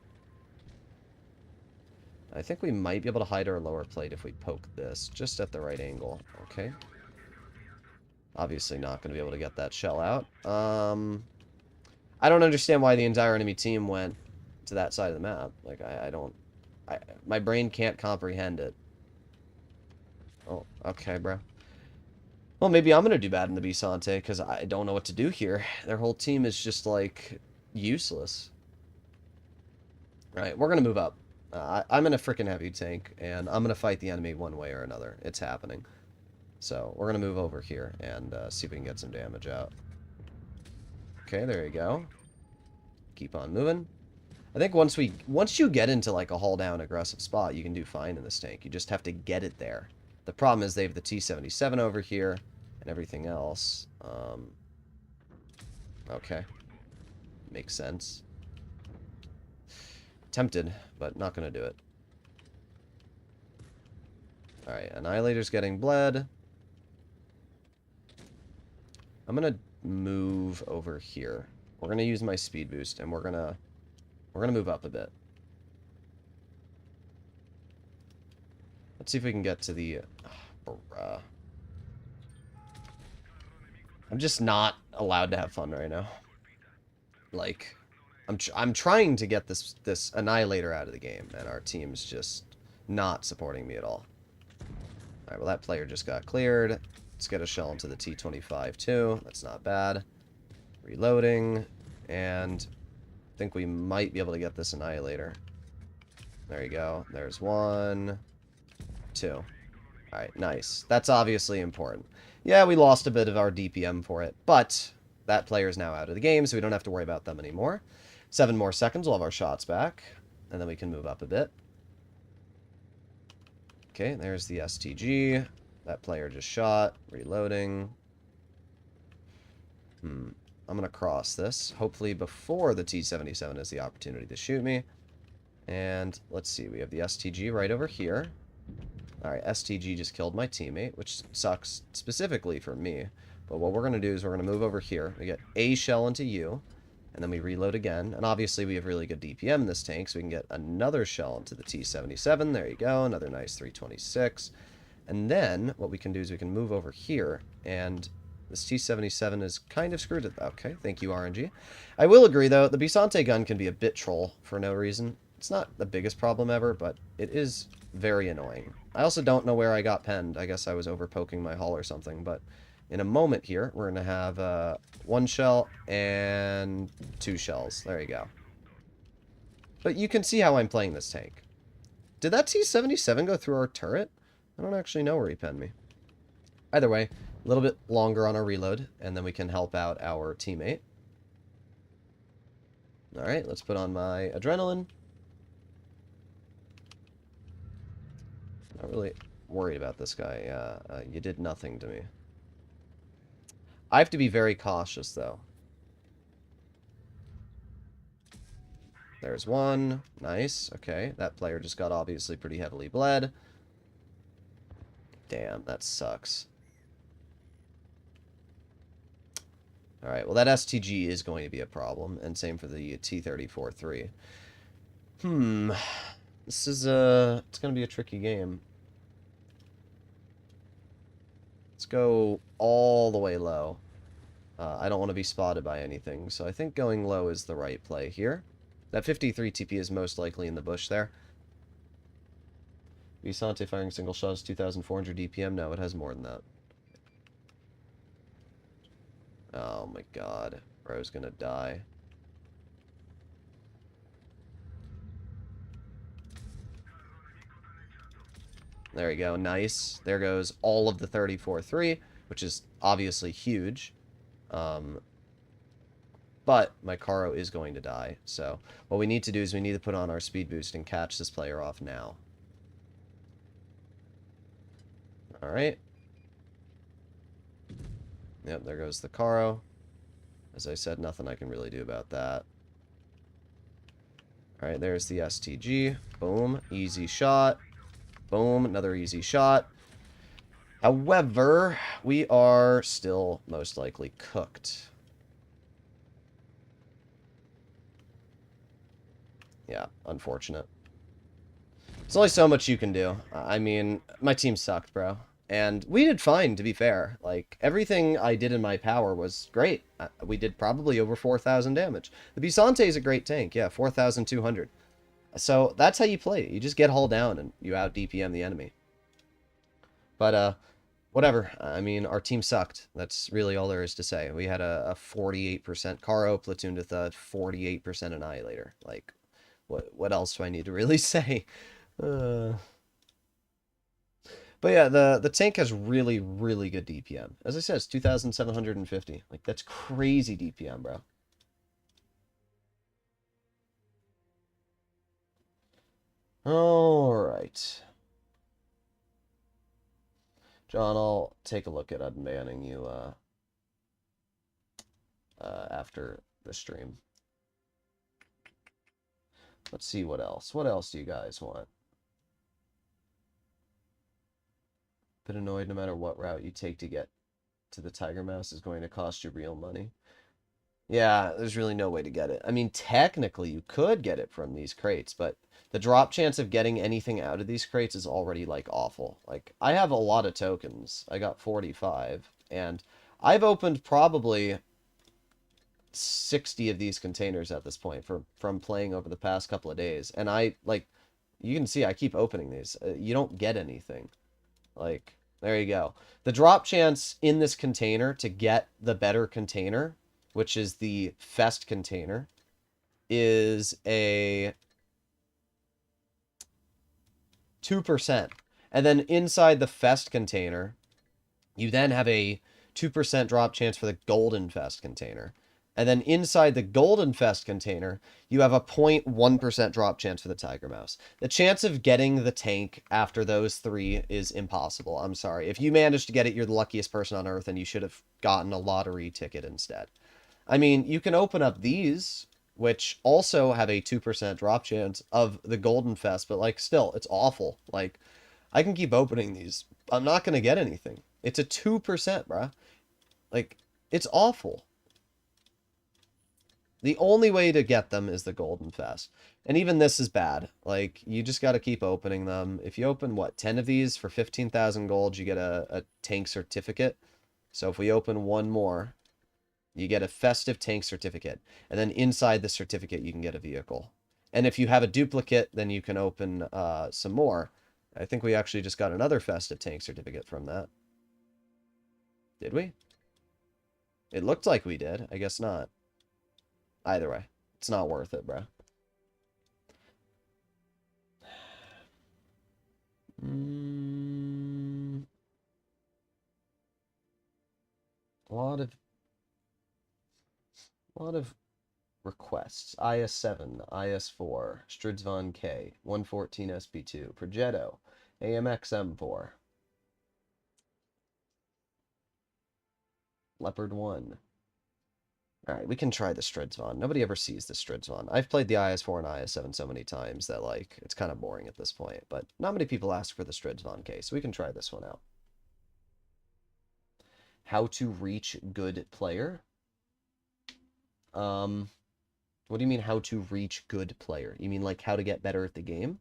I think we might be able to hide our lower plate if we poke this, just at the right angle. Okay. Obviously not going to be able to get that shell out. I don't understand why the entire enemy team went to that side of the map. Like, I don't... my brain can't comprehend it. Oh, okay, bro. Well, maybe I'm going to do bad in the Bante, because I don't know what to do here. Their whole team is just, like, useless. Right, we're going to move up. I'm in a freaking heavy tank, and I'm going to fight the enemy one way or another. It's happening. So, we're going to move over here and see if we can get some damage out. Okay, there you go. Keep on moving. I think once you get into, like, a hull-down aggressive spot, you can do fine in this tank. You just have to get it there. The problem is they have the T-77 over here and everything else. Okay. Makes sense. Tempted, but not going to do it. Alright, Annihilator's getting bled. I'm going to move over here. We're going to use my speed boost, and we're going to move up a bit. Let's see if we can get to the... bruh. I'm just not allowed to have fun right now. Like, I'm trying to get this Annihilator out of the game, and our team's just not supporting me at all. Alright, well that player just got cleared. Let's get a shell into the T-25 too. That's not bad. Reloading, and I think we might be able to get this Annihilator. There you go. There's 1, 2. Alright, nice. That's obviously important. Yeah, we lost a bit of our DPM for it, but that player is now out of the game, so we don't have to worry about them anymore. 7 more seconds, we'll have our shots back, and then we can move up a bit. Okay, there's the STG. That player just shot. Reloading. I'm going to cross this, hopefully before the T-77 has the opportunity to shoot me. And let's see, we have the STG right over here. Alright, STG just killed my teammate, which sucks specifically for me. But what we're going to do is we're going to move over here. We get a shell into you, and then we reload again. And obviously we have really good DPM in this tank, so we can get another shell into the T-77. There you go, another nice 326. And then what we can do is we can move over here, and this T-77 is kind of screwed. Okay, thank you, RNG. I will agree, though, the Bante gun can be a bit troll for no reason. It's not the biggest problem ever, but it is very annoying. I also don't know where I got penned. I guess I was over poking my hull or something, but in a moment here, we're going to have 1 shell and 2 shells. There you go. But you can see how I'm playing this tank. Did that T-77 go through our turret? I don't actually know where he penned me. Either way, a little bit longer on our reload, and then we can help out our teammate. Alright, let's put on my adrenaline. Not really worried about this guy. You did nothing to me. I have to be very cautious, though. There's one. Nice. Okay, that player just got obviously pretty heavily bled. Damn, that sucks. Alright, well that STG is going to be a problem, and same for the T-34-3. This is, it's going to be a tricky game. Let's go all the way low. I don't want to be spotted by anything, so I think going low is the right play here. That 53 TP is most likely in the bush there. Bante firing single shots, 2,400 DPM. No, it has more than that. Oh my god. Bro's gonna die. There we go. Nice. There goes all of the 34-3, which is obviously huge. But my Caro is going to die. So what we need to do is we need to put on our speed boost and catch this player off now. Alright. Yep, there goes the Caro. As I said, nothing I can really do about that. Alright, there's the STG. Boom. Easy shot. Boom. Another easy shot. However, we are still most likely cooked. Yeah, unfortunate. There's only so much you can do. I mean, my team sucked, bro. And we did fine, to be fair. Like, everything I did in my power was great. We did probably over 4,000 damage. The Bante is a great tank, yeah, 4,200. So, that's how you play it. You just get hull down and you out-DPM the enemy. But, whatever. I mean, our team sucked. That's really all there is to say. We had a 48% Caro platooned with a 48% Annihilator. Like, what else do I need to really say? But yeah, the tank has really, really good DPM. As I said, it's 2,750. Like, that's crazy DPM, bro. Alright. John, I'll take a look at unbanning you after the stream. Let's see what else. What else do you guys want? Bit annoyed no matter what route you take to get to the Tiger Mouse is going to cost you real money. Yeah, there's really no way to get it. I mean, technically you could get it from these crates, but the drop chance of getting anything out of these crates is already, like, awful. Like, I have a lot of tokens. I got 45, and I've opened probably 60 of these containers at this point from playing over the past couple of days. And you can see I keep opening these. You don't get anything. Like, there you go. The drop chance in this container to get the better container, which is the Fest container, is a 2%. And then inside the Fest container, you then have a 2% drop chance for the Golden Fest container. And then inside the Golden Fest container, you have a 0.1% drop chance for the Tiger Mouse. The chance of getting the tank after those three is impossible. I'm sorry. If you manage to get it, you're the luckiest person on Earth, and you should have gotten a lottery ticket instead. I mean, you can open up these, which also have a 2% drop chance of the Golden Fest, but, like, still, it's awful. Like, I can keep opening these. I'm not going to get anything. It's a 2%, bruh. Like, it's awful. The only way to get them is the Golden Fest. And even this is bad. Like, you just got to keep opening them. If you open, what, 10 of these for 15,000 gold, you get a tank certificate. So if we open one more, you get a festive tank certificate. And then inside the certificate, you can get a vehicle. And if you have a duplicate, then you can open some more. I think we actually just got another festive tank certificate from that. Did we? It looked like we did. I guess not. Either way, it's not worth it, bro. A lot of Requests. IS-7, IS-4, Strv K, 114 SP2, Progetto, AMX M4, Leopard 1. Alright, we can try the Strv. Nobody ever sees the Strv. I've played the IS-4 and IS-7 so many times that, like, it's kind of boring at this point. But not many people ask for the Strv K, so we can try this one out. How to reach good player? What do you mean how to reach good player? You mean like how to get better at the game?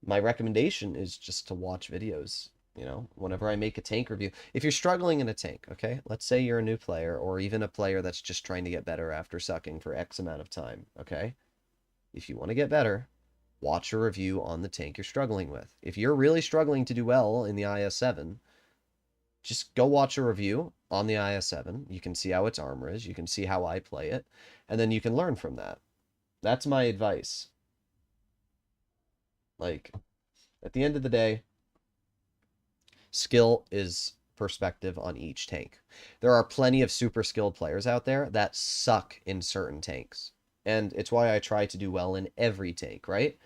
My recommendation is just to watch videos. You know, whenever I make a tank review, if you're struggling in a tank, okay, let's say you're a new player or even a player that's just trying to get better after sucking for X amount of time, okay? If you want to get better, watch a review on the tank you're struggling with. If you're really struggling to do well in the IS-7, just go watch a review on the IS-7. You can see how its armor is. You can see how I play it. And then you can learn from that. That's my advice. Like, at the end of the day, skill is perspective on each tank. There are plenty of super skilled players out there that suck in certain tanks. And it's why I try to do well in every tank, right?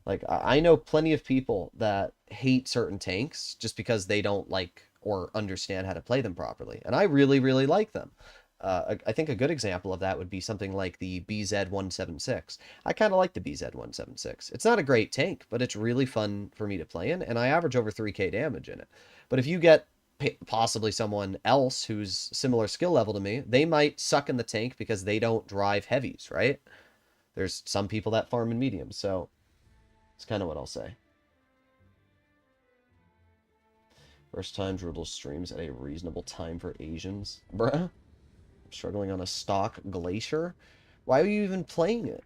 Like, I know plenty of people that hate certain tanks just because they don't like or understand how to play them properly. And I really, really like them. I think a good example of that would be something like the BZ-176. I kind of like the BZ-176. It's not a great tank, but it's really fun for me to play in, and I average over 3k damage in it. But if you get possibly someone else who's similar skill level to me, they might suck in the tank because they don't drive heavies, right? There's some people that farm in mediums, so it's kind of what I'll say. First time Droodles streams at a reasonable time for Asians. Bruh. Struggling on a stock Glacier? Why are you even playing it?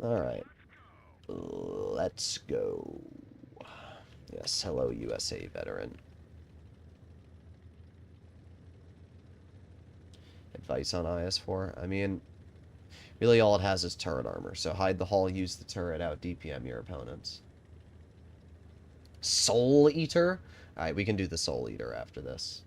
Alright. Let's go. Yes, hello USA veteran. Advice on IS-4? I mean, really all it has is turret armor, so hide the hull, use the turret, out DPM your opponents. Soul Eater? Alright, we can do the Soul Eater after this.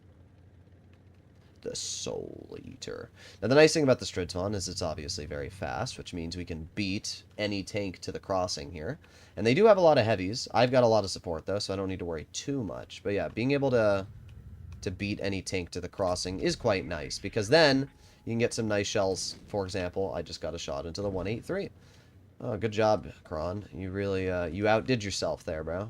The Soul Eater. Now, the nice thing about the Strv is it's obviously very fast, which means we can beat any tank to the crossing here. And they do have a lot of heavies. I've got a lot of support, though, so I don't need to worry too much. But yeah, being able to beat any tank to the crossing is quite nice, because then you can get some nice shells. For example, I just got a shot into the 183. Oh, good job, Kron. You really, you outdid yourself there, bro.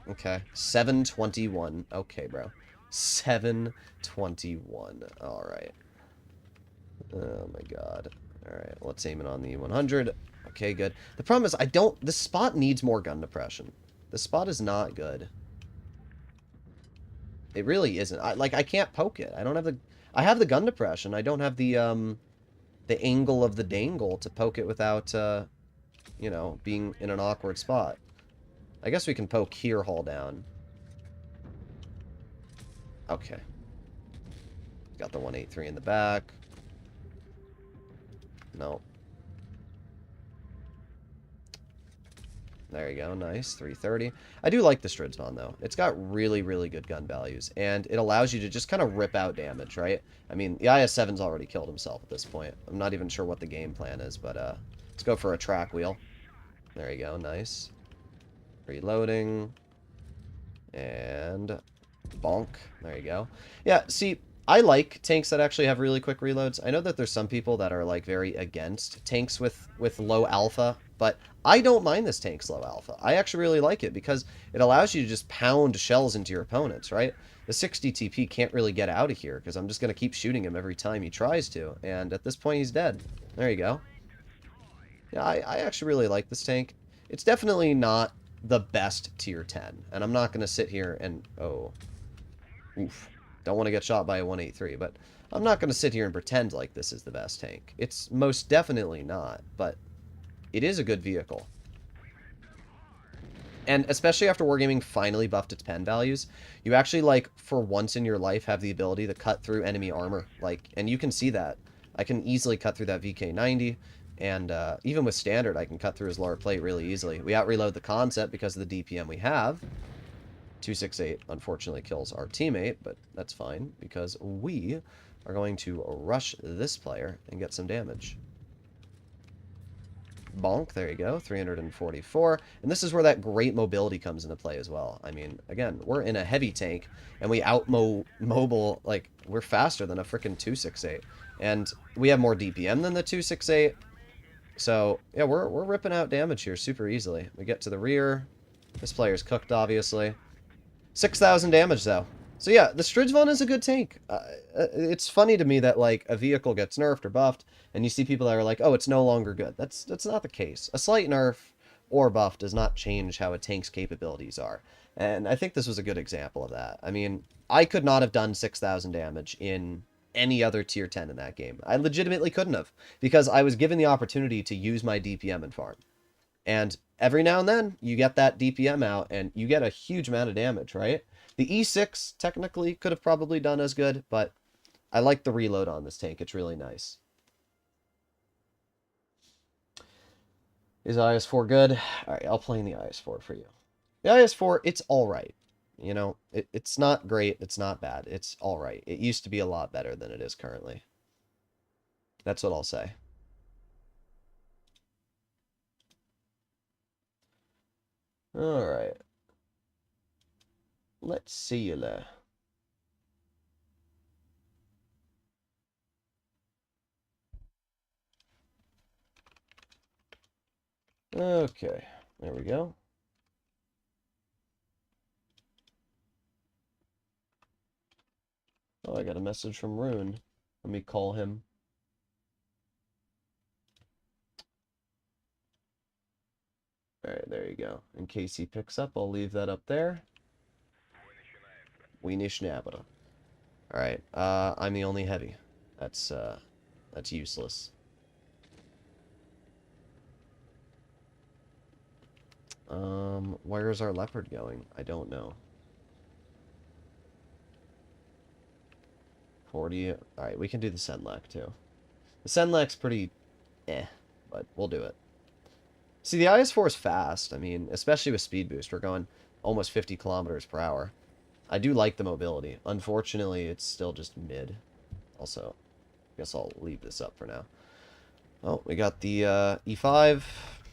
Okay. 721. Okay, bro. 721. Alright. Oh my god. Alright, let's aim it on the 100. Okay, good. The problem is, this spot needs more gun depression. This spot is not good. It really isn't. I can't poke it. I don't have the... I have the gun depression. I don't have the angle of the dangle to poke it without, you know, being in an awkward spot. I guess we can poke here, hull down. Okay. Got the 183 in the back. No. There you go. Nice. 330. I do like the Strv, though. It's got really, really good gun values. And it allows you to just kind of rip out damage, right? I mean, the IS-7's already killed himself at this point. I'm not even sure what the game plan is, but let's go for a track wheel. There you go. Nice. Reloading. And bonk. There you go. Yeah, see, I like tanks that actually have really quick reloads. I know that there's some people that are, like, very against tanks with low alpha, but I don't mind this tank's low alpha. I actually really like it because it allows you to just pound shells into your opponents, right? The 60 TP can't really get out of here because I'm just going to keep shooting him every time he tries to, and at this point he's dead. There you go. Yeah, I actually really like this tank. It's definitely not the best tier 10, and I'm not going to sit here and... Oh. Oof. Don't want to get shot by a 183, but I'm not going to sit here and pretend like this is the best tank. It's most definitely not, but it is a good vehicle. And especially after Wargaming finally buffed its pen values, you actually, like, for once in your life have the ability to cut through enemy armor. Like, and you can see that. I can easily cut through that VK90, and even with standard, I can cut through his lower plate really easily. We out-reload the concept because of the DPM we have. 268 unfortunately kills our teammate, but that's fine because we are going to rush this player and get some damage. Bonk, there you go, 344. And this is where that great mobility comes into play as well. I mean, again, we're in a heavy tank, and we mobile, like, we're faster than a freaking 268. And we have more DPM than the 268. So, yeah, we're ripping out damage here super easily. We get to the rear. This player's cooked, obviously. 6,000 damage, though. So yeah, the Strv K is a good tank. It's funny to me that, like, a vehicle gets nerfed or buffed, and you see people that are like, oh, it's no longer good. That's not the case. A slight nerf or buff does not change how a tank's capabilities are. And I think this was a good example of that. I mean, I could not have done 6,000 damage in any other tier 10 in that game. I legitimately couldn't have, because I was given the opportunity to use my DPM and farm. And every now and then, you get that DPM out, and you get a huge amount of damage, right? The E6 technically could have probably done as good, but I like the reload on this tank. It's really nice. Is IS-4 good? Alright, I'll play in the IS-4 for you. The IS-4, it's alright. You know, it's not great, it's not bad. It's alright. It used to be a lot better than it is currently. That's what I'll say. Alright. Let's see you there. Okay, there we go. Oh, I got a message from Rune. Let me call him. Alright, there you go. In case he picks up, I'll leave that up there. Alright, I'm the only heavy. That's useless. Where's our leopard going? I don't know. 40. Alright, we can do the Senlac too. The Senlac's pretty but we'll do it. See, the IS-4 is fast. I mean, especially with speed boost. We're going almost 50 kilometers per hour. I do like the mobility. Unfortunately, it's still just mid. Also, I guess I'll leave this up for now. Oh, we got the E5.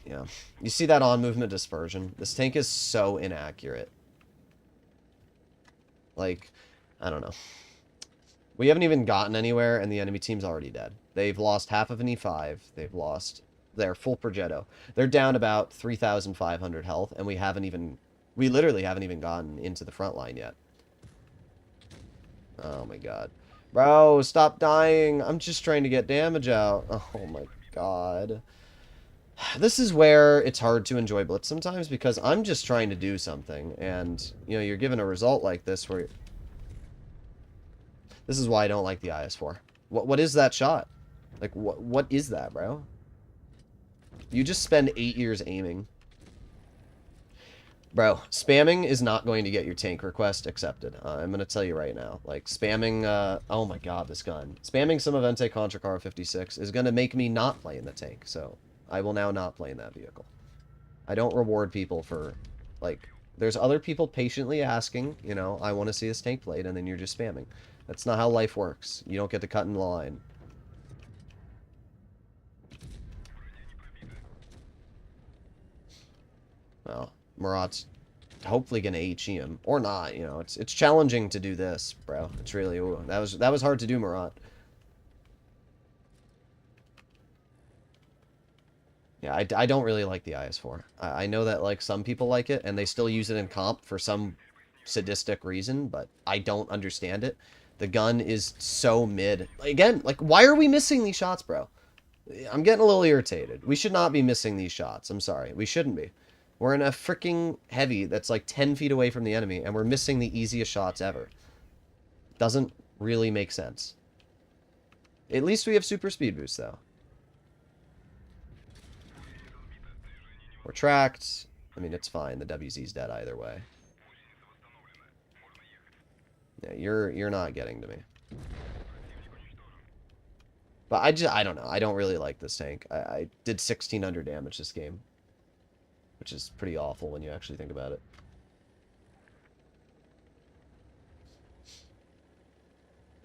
Yeah. You see that on-movement dispersion? This tank is so inaccurate. Like, I don't know. We haven't even gotten anywhere, and the enemy team's already dead. They've lost half of an E5. They've lost their full Progetto. They're down about 3,500 health, and we literally haven't even gotten into the front line yet. Oh my god. Bro, stop dying. I'm just trying to get damage out. Oh my god. This is where it's hard to enjoy Blitz sometimes, because I'm just trying to do something, and, you know, you're given a result like this where... This is why I don't like the IS-4. What is that shot? Like, what is that, bro? You just spend 8 years aiming. Bro, spamming is not going to get your tank request accepted. I'm going to tell you right now. Like, spamming, oh my god, this gun. Spamming some of Bante Contra Car 56 is going to make me not play in the tank, so I will now not play in that vehicle. I don't reward people for, like, there's other people patiently asking, you know, I want to see this tank played, and then you're just spamming. That's not how life works. You don't get to cut in the line. Well, Murat's hopefully gonna HE him. Or not, you know, it's challenging to do this, bro. It's really, ooh, that was hard to do, Murat. Yeah, I don't really like the IS-4. I know that, like, some people like it, and they still use it in comp for some sadistic reason, but I don't understand it. The gun is so mid. Again, like, why are we missing these shots, bro? I'm getting a little irritated. We should not be missing these shots. I'm sorry. We shouldn't be. We're in a freaking heavy that's like 10 feet away from the enemy, and we're missing the easiest shots ever. Doesn't really make sense. At least we have super speed boost, though. We're tracked. I mean, it's fine. The WZ's dead either way. Yeah, you're not getting to me. But I don't know. I don't really like this tank. I did 1,600 damage this game, which is pretty awful when you actually think about it.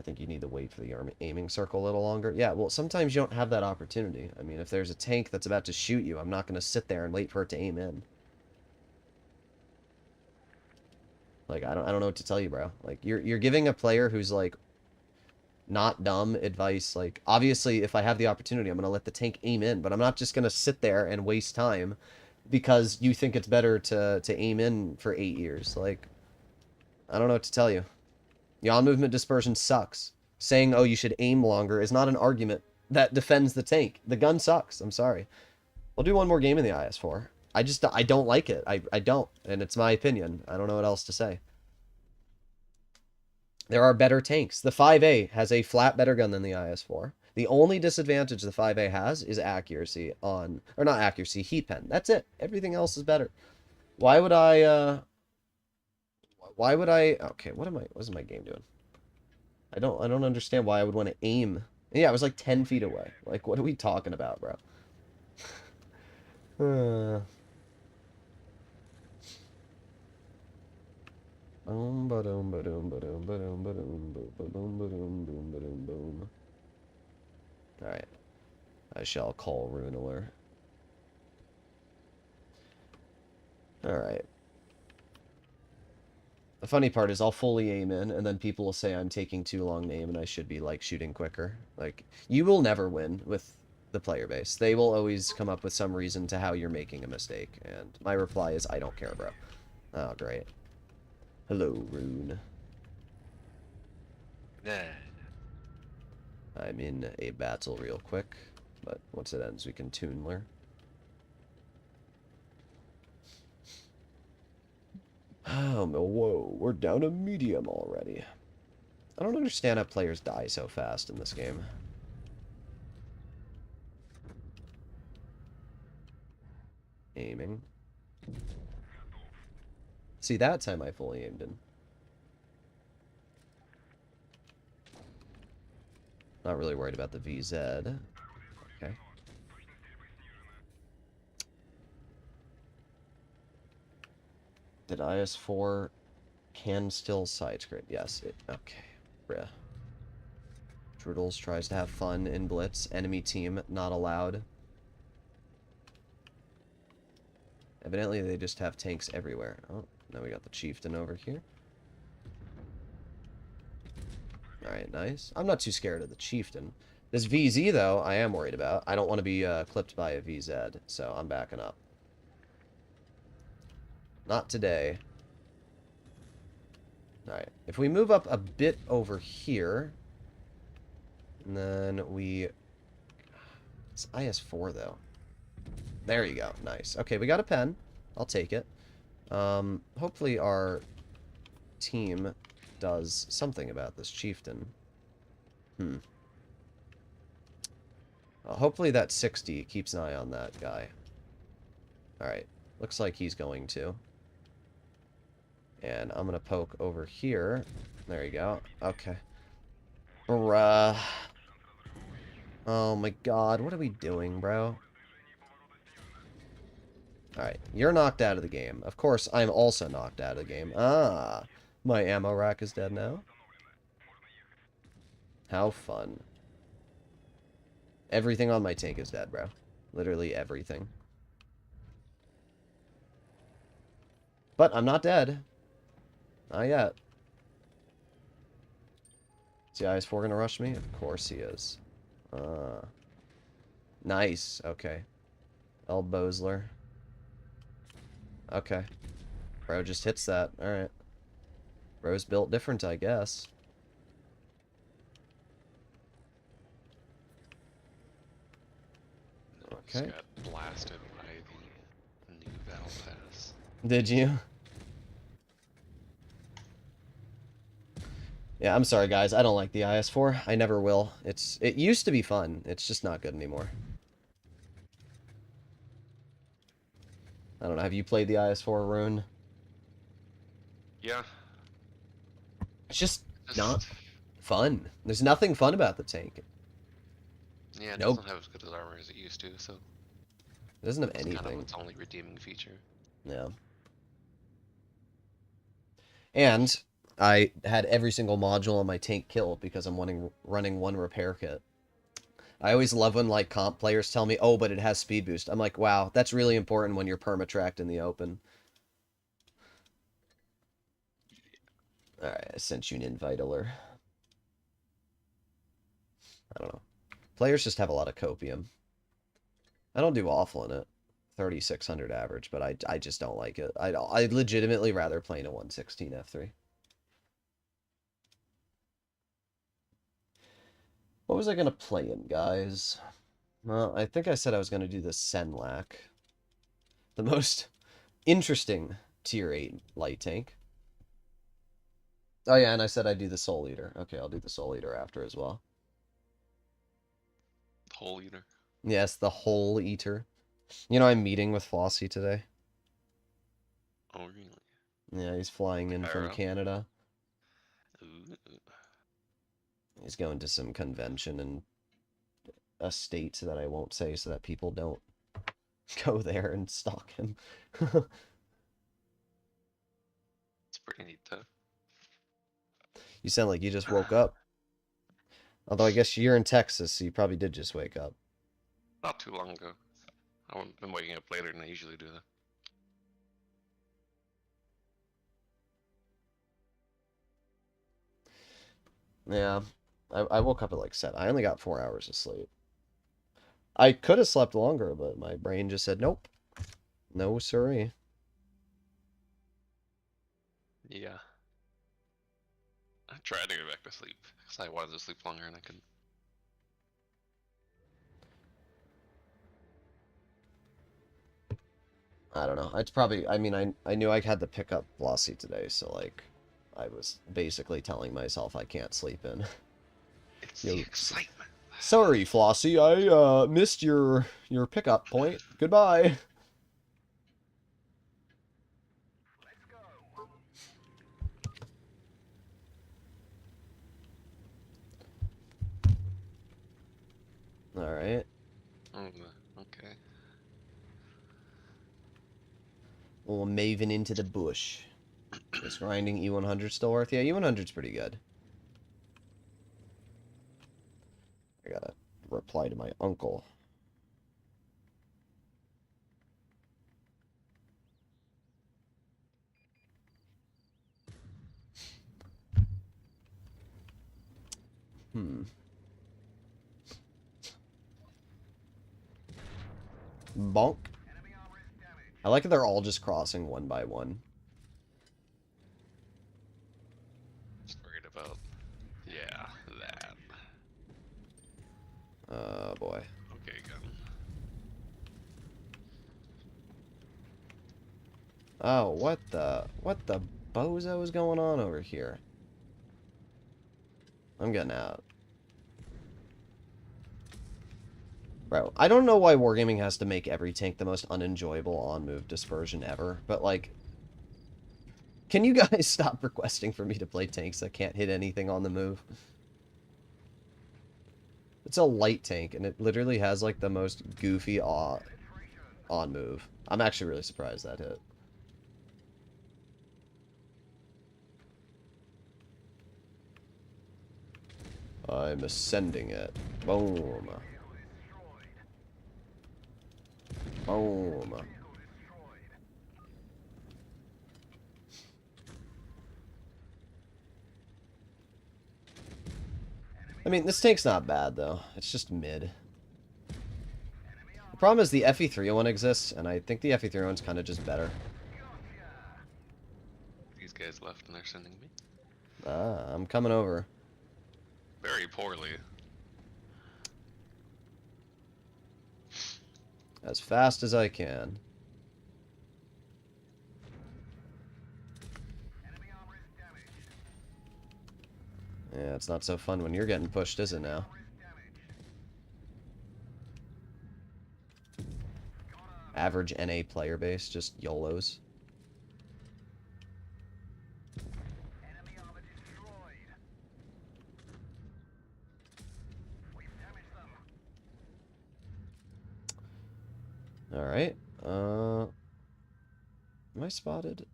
I think you need to wait for the aiming circle a little longer. Yeah, well, sometimes you don't have that opportunity. I mean, if there's a tank that's about to shoot you, I'm not going to sit there and wait for it to aim in. Like, I don't know what to tell you, bro. Like, you're giving a player who's, like, not dumb advice. Like, obviously, if I have the opportunity, I'm going to let the tank aim in, but I'm not just going to sit there and waste time because you think it's better to aim in for 8 years. Like, I don't know what to tell you. Yawn movement dispersion sucks. Saying, oh, you should aim longer is not an argument that defends the tank. The gun sucks. I'm sorry. We'll do one more game in the IS-4. I don't like it. I don't, and it's my opinion. I don't know what else to say. There are better tanks. The 5A has a flat better gun than the IS-4. The only disadvantage the 5A has is accuracy on, or not accuracy, heat pen. That's it. Everything else is better. Why would I, okay, what is my game doing? I don't understand why I would want to aim. Yeah, I was like 10 feet away. Like, what are we talking about, bro? Alright. I shall call Runeler. Alright. The funny part is I'll fully aim in, and then people will say I'm taking too long to aim, and I should be, like, shooting quicker. Like, you will never win with the player base. They will always come up with some reason to how you're making a mistake, and my reply is, I don't care, bro. Oh, great. Hello, Rune. Yeah. I'm in a battle real quick, but once it ends, we can Toonler. Oh, whoa, we're down to medium already. I don't understand how players die so fast in this game. Aiming. See, that time I fully aimed in. Not really worried about the VZ. Okay. Did IS-4 can still side scrape? Yes, it... Okay. Bruh. Droodles tries to have fun in Blitz. Enemy team not allowed. Evidently, they just have tanks everywhere. Oh, now we got the Chieftain over here. Alright, nice. I'm not too scared of the Chieftain. This VZ, though, I am worried about. I don't want to be clipped by a VZ, so I'm backing up. Not today. Alright, if we move up a bit over here, and then we... It's IS-4, though. There you go. Nice. Okay, we got a pen. I'll take it. Hopefully our team does something about this Chieftain. Hopefully that 60 keeps an eye on that guy. Alright. Looks like he's going to. And I'm going to poke over here. There you go. Okay. Bruh. Oh my god. What are we doing, bro? Alright. You're knocked out of the game. Of course, I'm also knocked out of the game. Ah. My ammo rack is dead now. How fun. Everything on my tank is dead, bro. Literally everything. But I'm not dead. Not yet. Is the IS-4 gonna rush me? Of course he is. Nice. Okay. El Bosler. Okay. Bro just hits that. Alright. Bro's built different, I guess. Okay. Got blasted by the new battle pass. Did you? Yeah, I'm sorry, guys. I don't like the IS-4. I never will. It used to be fun. It's just not good anymore. I don't know. Have you played the IS-4, Rune? Yeah. It's just not fun. There's nothing fun about the tank. Yeah, it Nope. doesn't have as good as armor as it used to, so... It doesn't have It's anything. kind of its only redeeming feature. Yeah. And I had every single module on my tank killed because I'm running one repair kit. I always love when like comp players tell me, "Oh, but it has speed boost." I'm like, "Wow, that's really important when you're permatracked in the open." All right, I sent you an invite alert. I don't know. Players just have a lot of copium. I don't do awful in it. 3,600 average, but I just don't like it. I'd legitimately rather play in a 116 F3. What was I going to play in, guys? Well, I think I said I was going to do the Senlac. The most interesting tier 8 light tank. Oh yeah, and I said I'd do the Soul Eater. Okay, I'll do the Soul Eater after as well. Hole eater. Yes, the Whole Eater. You know, I'm meeting with Flossie today. Oh, really? Yeah, he's flying in from IRL? Canada. Ooh. He's going to some convention in a state that I won't say so that people don't go there and stalk him. It's pretty neat, though. You sound like you just woke up. Although I guess you're in Texas, so you probably did just wake up. Not too long ago. I've been waking up later than I usually do, though. Yeah, I woke up at like 7. I only got 4 hours of sleep. I could have slept longer, but my brain just said, nope. No, sorry. Yeah. I tried to go back to sleep, because I wanted to sleep longer and I couldn't. I don't know. It's probably, I mean, I knew I had to pick up Flossie today, so like, I was basically telling myself I can't sleep in. It's the Yo, excitement. sorry, Flossie, I missed your pickup point. Goodbye. All right. Oh, okay. Little Maven into the bush. Is grinding E100 still worth? Yeah, E100's pretty good. I gotta reply to my uncle. Hmm. Bonk. I like that they're all just crossing one by one. Just worried about, yeah, that. Oh boy. Okay, gun. Oh, what the bozo is going on over here? I'm getting out. Bro, I don't know why Wargaming has to make every tank the most unenjoyable on-move dispersion ever, but like, can you guys stop requesting for me to play tanks that can't hit anything on the move? It's a light tank, and it literally has like the most goofy on-move. I'm actually really surprised that hit. I'm ascending it. Boom. Boom. I mean, this tank's not bad, though. It's just mid. The problem is the FE301 exists, and I think the FE301's kind of just better. These guys left and they're sending me. Ah, I'm coming over. Very poorly. As fast as I can. Yeah, it's not so fun when you're getting pushed, is it now? Average NA player base, just YOLOs. Alright. Am I spotted?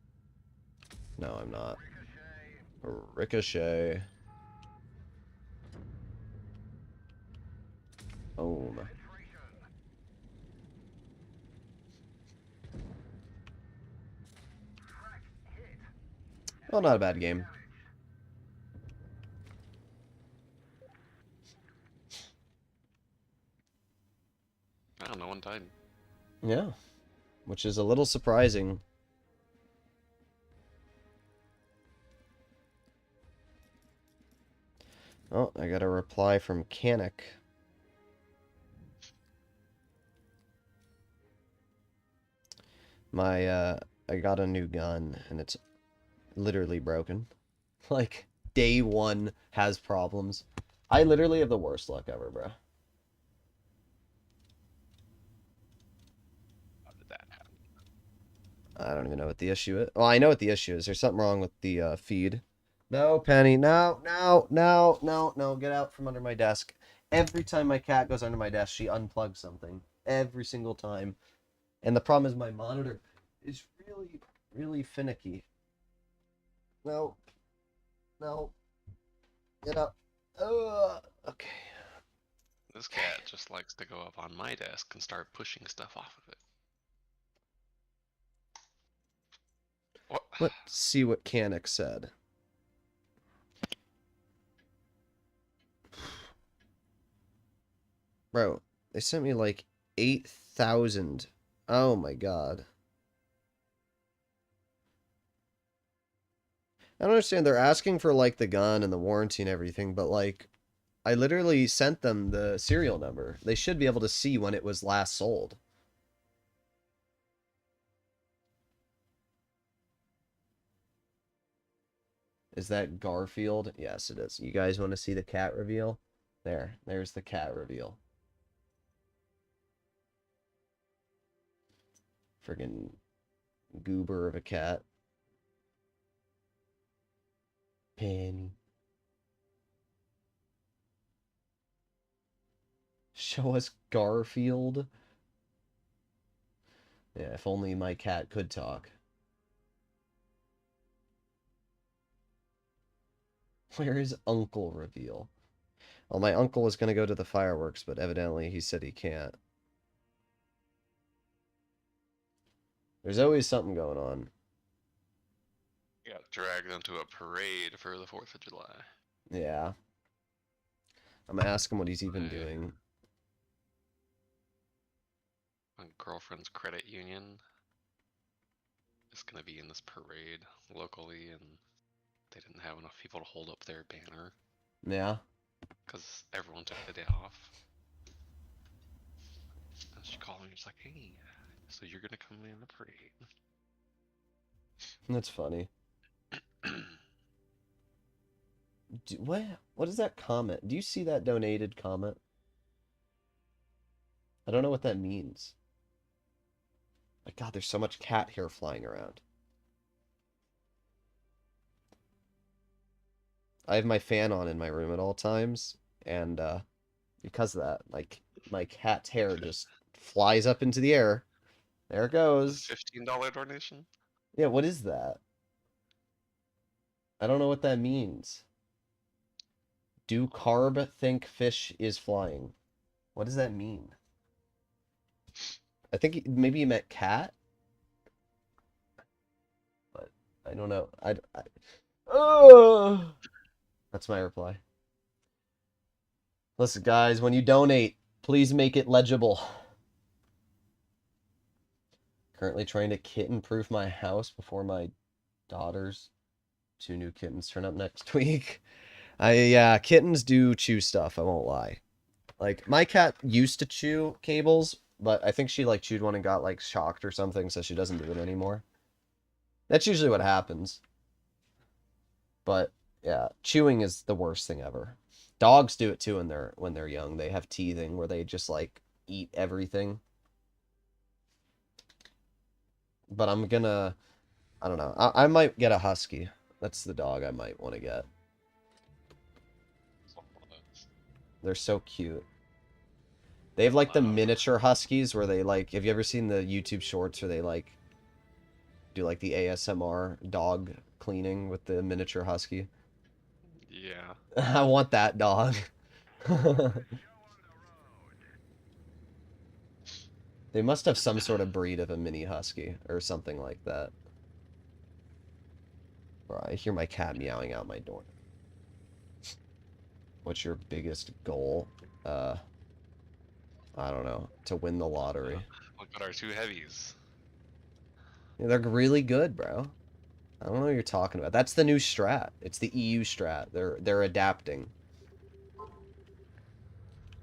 No, I'm not. Ricochet. Oh. Well, not a bad game. I don't know, one died. Yeah. Which is a little surprising. Oh, I got a reply from Canic. I got a new gun, and it's literally broken. Like, day one has problems. I literally have the worst luck ever, bro. How did that happen? I don't even know what the issue is. Well, I know what the issue is. There's something wrong with the feed. No, Penny. No, no, no, no, no. Get out from under my desk. Every time my cat goes under my desk, she unplugs something. Every single time. And the problem is my monitor is really, really finicky. No. No. Get up. Okay. This cat just likes to go up on my desk and start pushing stuff off of it. What? Let's see what Canic said. Bro, they sent me like 8,000. Oh my god. I don't understand. They're asking for like the gun and the warranty and everything, but like I literally sent them the serial number. They should be able to see when it was last sold. Is that Garfield? Yes, it is. You guys want to see the cat reveal? There's the cat reveal. Friggin' goober of a cat. Penny. Show us Garfield. Yeah, if only my cat could talk. Where is Uncle reveal? Well, my uncle was going to go to the fireworks, but evidently he said he can't. There's always something going on. Got dragged into a parade for the 4th of July. Yeah. I'm gonna ask him what he's even My- doing. My girlfriend's credit union is gonna be in this parade locally, and they didn't have enough people to hold up their banner Yeah. because everyone took the day off. And she called me, she's like, "Hey, so you're gonna come in the parade?" That's funny. What is that comment? Do you see that donated comment? I don't know what that means. My God, there's so much cat hair flying around. I have my fan on in my room at all times, and because of that, like my cat's hair just flies up into the air. There it goes. $15 donation? Yeah, what is that? I don't know what that means. Do carb think fish is flying? What does that mean? I think maybe you meant cat, but I don't know. Oh, that's my reply. Listen, guys, when you donate, please make it legible. Currently trying to kitten-proof my house before my daughter's 2 new kittens turn up next week. Yeah, kittens do chew stuff, I won't lie. Like, my cat used to chew cables, but I think she, like, chewed one and got, like, shocked or something, so she doesn't do it anymore. That's usually what happens. But, yeah, chewing is the worst thing ever. Dogs do it, too, when they're young. They have teething, where they just, like, eat everything. But I'm gonna... I don't know. I might get a husky. That's the dog I might want to get. They're so cute. They have like the miniature huskies where they like, have you ever seen the YouTube shorts where they like do like the ASMR dog cleaning with the miniature husky. Yeah. I want that dog. They must have some sort of breed of a mini husky or something like that. Bro, I hear my cat meowing out my door. What's your biggest goal? I don't know. To win the lottery. Look at our two heavies. Yeah, they're really good, bro. I don't know what you're talking about. That's the new strat. It's the EU strat. They're adapting.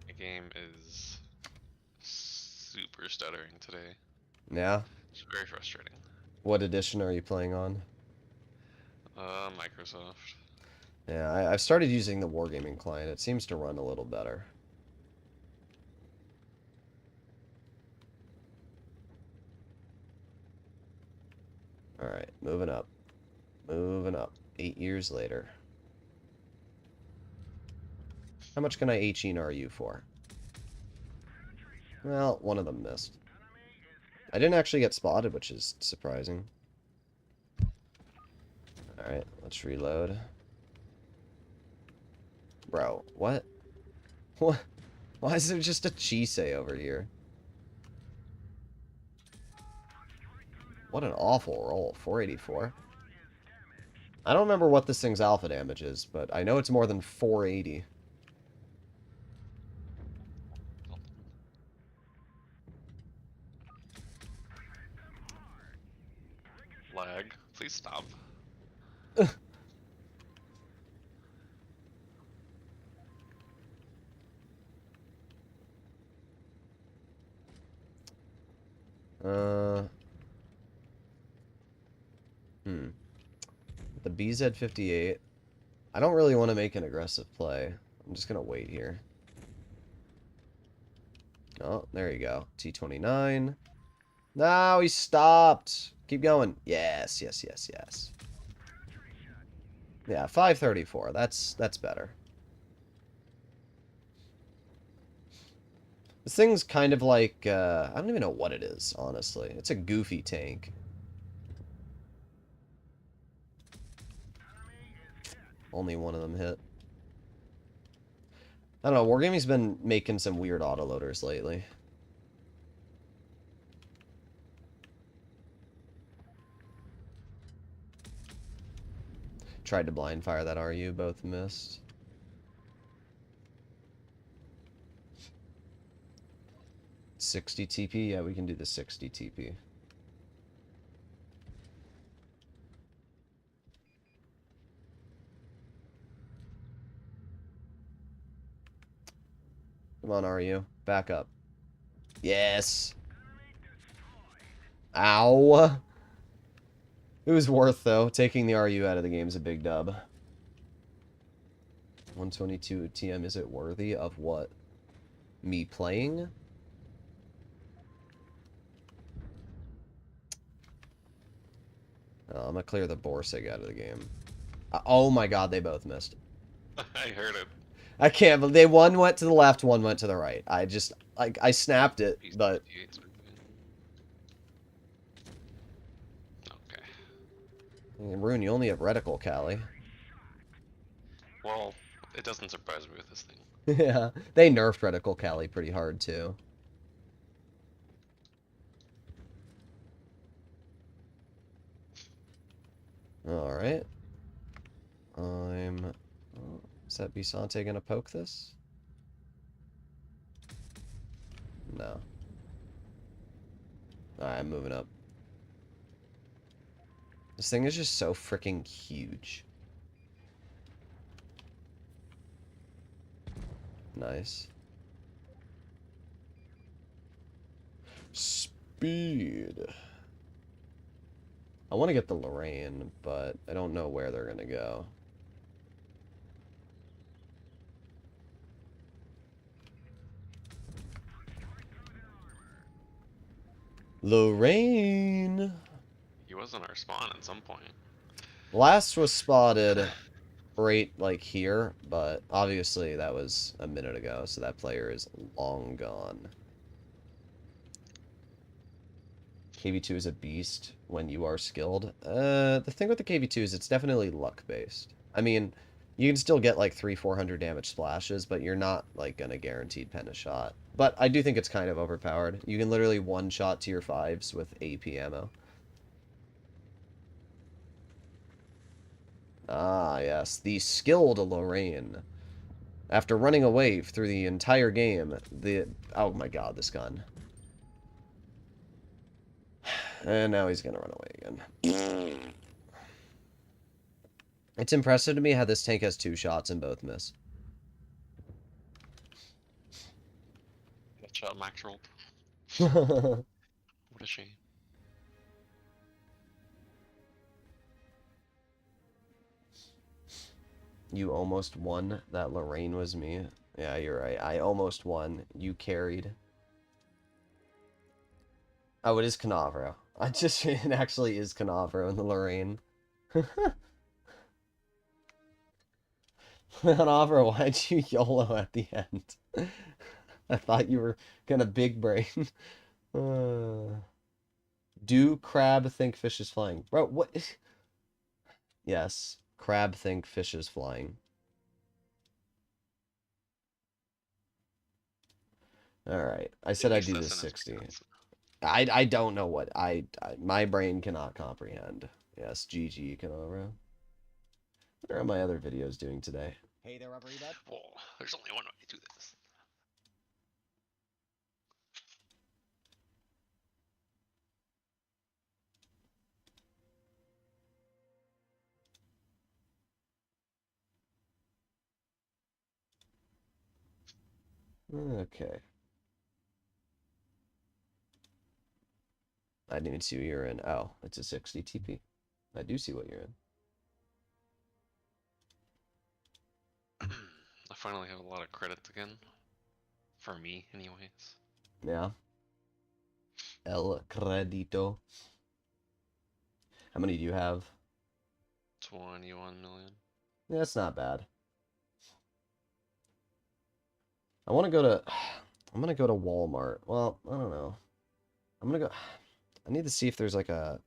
The game is super stuttering today. Yeah. It's very frustrating. What edition are you playing on? Microsoft. Yeah, I've started using the Wargaming client. It seems to run a little better. Alright, moving up. Moving up. 8 years later. How much can I HE you for? Well, one of them missed. I didn't actually get spotted, which is surprising. Alright, let's reload. Bro, what? What? Why is there just a Chisei over here? What an awful roll. 484. I don't remember what this thing's alpha damage is, but I know it's more than 480. Lag. Please stop. Hmm. The BZ-58. I don't really want to make an aggressive play. I'm just going to wait here. Oh, there you go. T-29. No, he stopped. Keep going. Yes, yes, yes, yes. Yeah, 534. That's better. This thing's kind of like, I don't even know what it is, honestly. It's a goofy tank. Only one of them hit. I don't know, Wargaming's been making some weird autoloaders lately. Tried to blind fire that RU, both missed. $60 TP? Yeah, we can do the 60 TP. Come on, RU. Back up. Yes! Ow! It was worth, though. Taking the RU out of the game is a big dub. 122 TM, is it worthy of what? Me playing? Oh, I'm gonna clear the Borsig out of the game. Oh my god, they both missed. I heard it. I can't believe they one went to the left, one went to the right. I just like I snapped it, but okay. Rune, you only have reticle, Callie. Well, it doesn't surprise me with this thing. Yeah, they nerfed reticle Callie pretty hard too. All right. Is that Bisante gonna poke this? No. Alright, I'm moving up. This thing is just so freaking huge. Nice. Speed. I want to get the Lorraine, but I don't know where they're going to go. Lorraine! He was in our spawn at some point. Last was spotted right, like, here, but obviously that was a minute ago, so that player is long gone. KV2 is a beast when you are skilled. The thing with the KV2 is it's definitely luck-based. I mean, you can still get like 300-400 damage splashes, but you're not like gonna guaranteed pen a shot. But I do think it's kind of overpowered. You can literally one-shot tier 5s with AP ammo. Ah, yes, the skilled Lorraine. After running away through the entire game, oh my god, this gun. And now he's gonna run away again. It's impressive to me how this tank has 2 shots and both miss. That shot max rolled. What a shame. You almost won. That Lorraine was me. Yeah, you're right. I almost won. You carried. Oh, it is Canavro. It actually is Canavro in the Lorraine. Canavro, why'd you YOLO at the end? I thought you were gonna big brain. Do crab think fish is flying? Bro, what? Yes, crab think fish is flying. Alright, I said I'd do this 60. I don't know what my brain cannot comprehend. Yes, GG Canavro. What are my other videos doing today? Hey there, rubbery bud. Whoa, there's only one way to do this. Okay. I didn't even see what you're in. Oh, it's a 60 TP. I do see what you're in. I finally have a lot of credits again. For me, anyways. Yeah. El Credito. How many do you have? 21 million. Yeah, that's not bad. I want to go to... I'm going to go to Walmart. Well, I don't know. I'm going to go... I need to see if there's like a...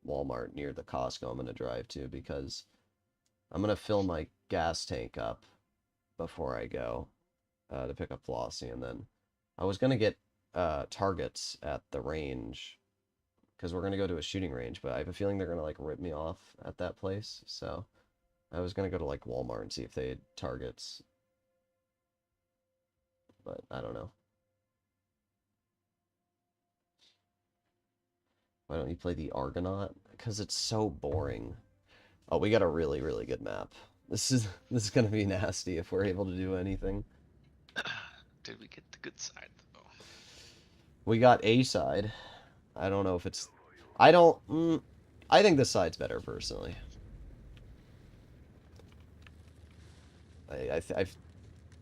Walmart near the Costco I'm going to drive to, because I'm going to fill my gas tank up before I go to pick up Flossie, and then I was going to get targets at the range, because we're going to go to a shooting range, but I have a feeling they're going to like rip me off at that place, so I was going to go to like Walmart and see if they had targets, but I don't know. Why don't you play the Argonaut? Because it's so boring. Oh, we got a really, really good map. This is gonna be nasty if we're able to do anything. Did we get the good side though? We got a side. I don't know if it's... I don't... I think this side's better, personally. I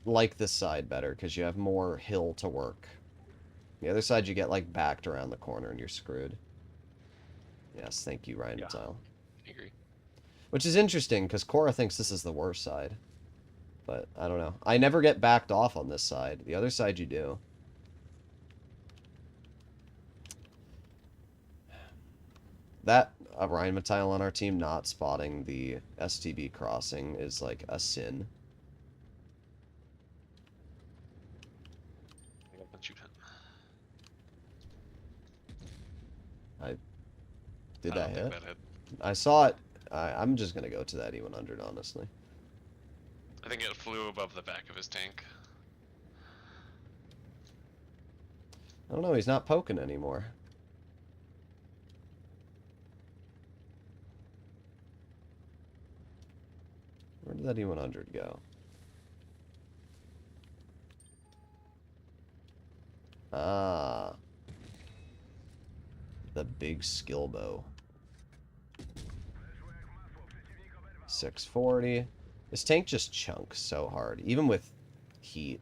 like this side better, because you have more hill to work. The other side, you get, like, backed around the corner, and you're screwed. Yes, thank you, Ryan Matile. I agree. Which is interesting, because Cora thinks this is the worst side. But, I don't know. I never get backed off on this side. The other side, you do. That Ryan Matile on our team not spotting the STB crossing is, like, a sin. Did that hit? I saw it. I'm just gonna go to that E100, honestly. I think it flew above the back of his tank. I don't know, he's not poking anymore. Where did that E100 go? Ah. The big skill bow. 640. This tank just chunks so hard, even with heat.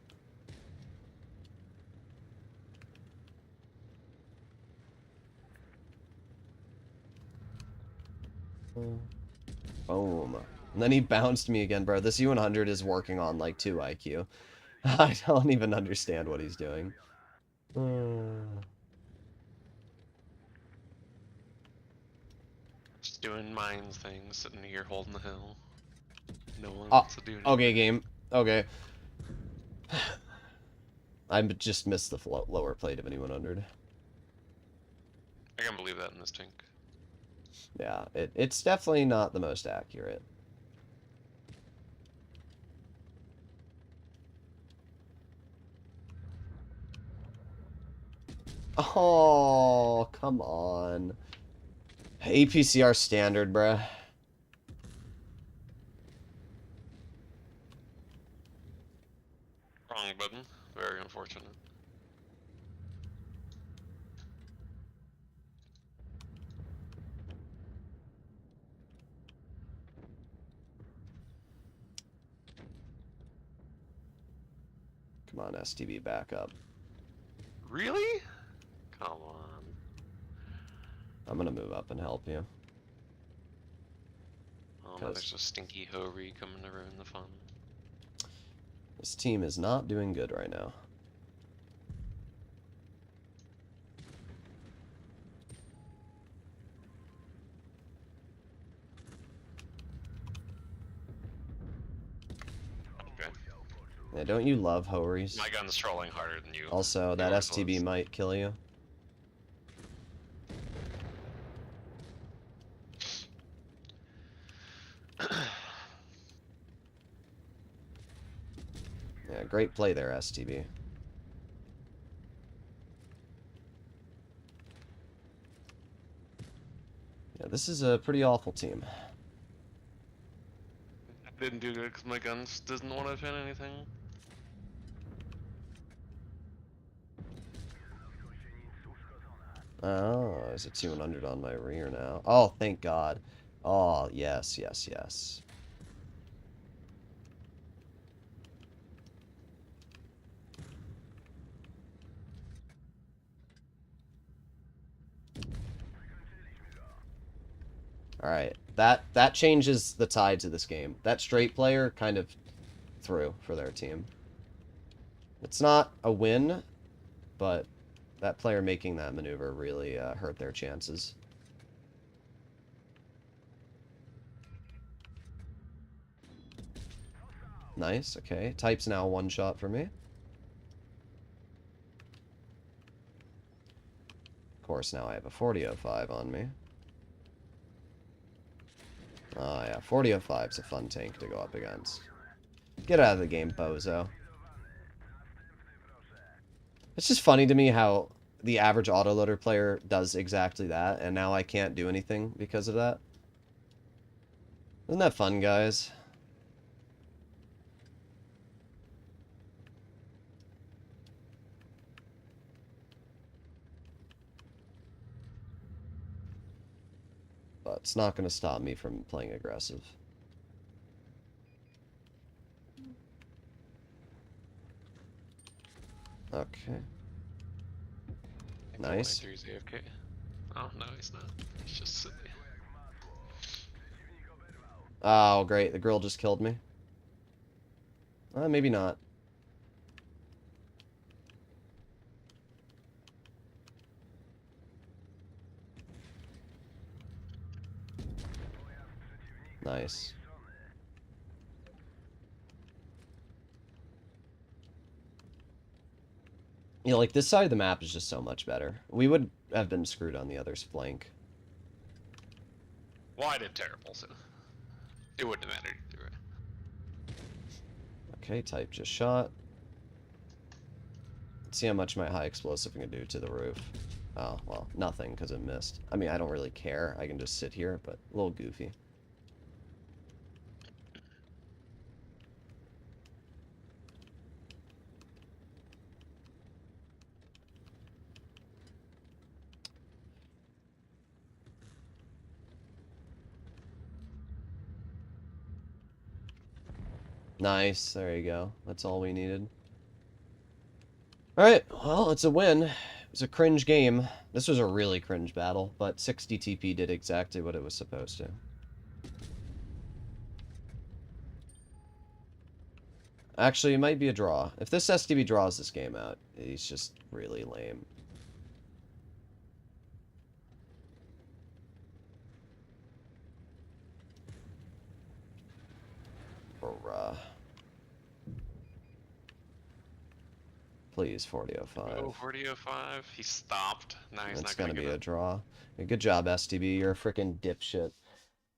Boom. And then he bounced me again, bro. This U100 is working on like 2 IQ. I don't even understand what he's doing. Just doing mines things, sitting here holding the hill. No one Oh, wants to do anything. okay, game. Okay. I just missed the lower plate of anyone 100. I can't believe that in this tank. Yeah, it's definitely not the most accurate. Oh, come on. APCR standard, bruh. Wrong button. Very unfortunate. Come on, STB, back up. Really? Come on. I'm gonna move up and help you. Oh, now there's a stinky Ho-Re coming to ruin the fun. This team is not doing good right now. Okay. Yeah, don't you love Ho-Res? My gun's trolling harder than you. Also, that Yours STB was. might kill you. Yeah, great play there, STB. Yeah, this is a pretty awful team. I didn't do good because my gun doesn't want to pin anything. Oh, there's a 200 on my rear now. Oh, thank God. Oh, yes, yes, yes. Alright, that changes the tides of this game. That straight player kind of threw for their team. It's not a win, but that player making that maneuver really hurt their chances. Nice, okay. Type's now one shot for me. Of course, now I have a 4005 on me. Oh yeah, 4005's a fun tank to go up against. Get out of the game, bozo. It's just funny to me how the average autoloader player does exactly that, and now I can't do anything because of that. Isn't that fun, guys? But it's not going to stop me from playing aggressive. Okay. Nice. He's AFK. Oh, no, he's not. He's just silly. Oh, great. The girl just killed me. Maybe not. Nice. You know, like, this side of the map is just so much better. We would have been screwed on the other's flank. Well, I did terrible, so it wouldn't have mattered either way. Okay, type just shot. Let's see how much my high explosive can do to the roof. Oh, well, nothing, because it missed. I mean, I don't really care. I can just sit here, but a little goofy. Nice, there you go. That's all we needed. Alright, well, it's a win. It was a cringe game. This was a really cringe battle, but 60 TP did exactly what it was supposed to. Actually, it might be a draw. If this STB draws this game out, he's just really lame. Bruh. Please, 4005. Oh, 4005. He stopped. Now he's It's not gonna gonna be get a it. draw. Good job, STB. You're a freaking dipshit.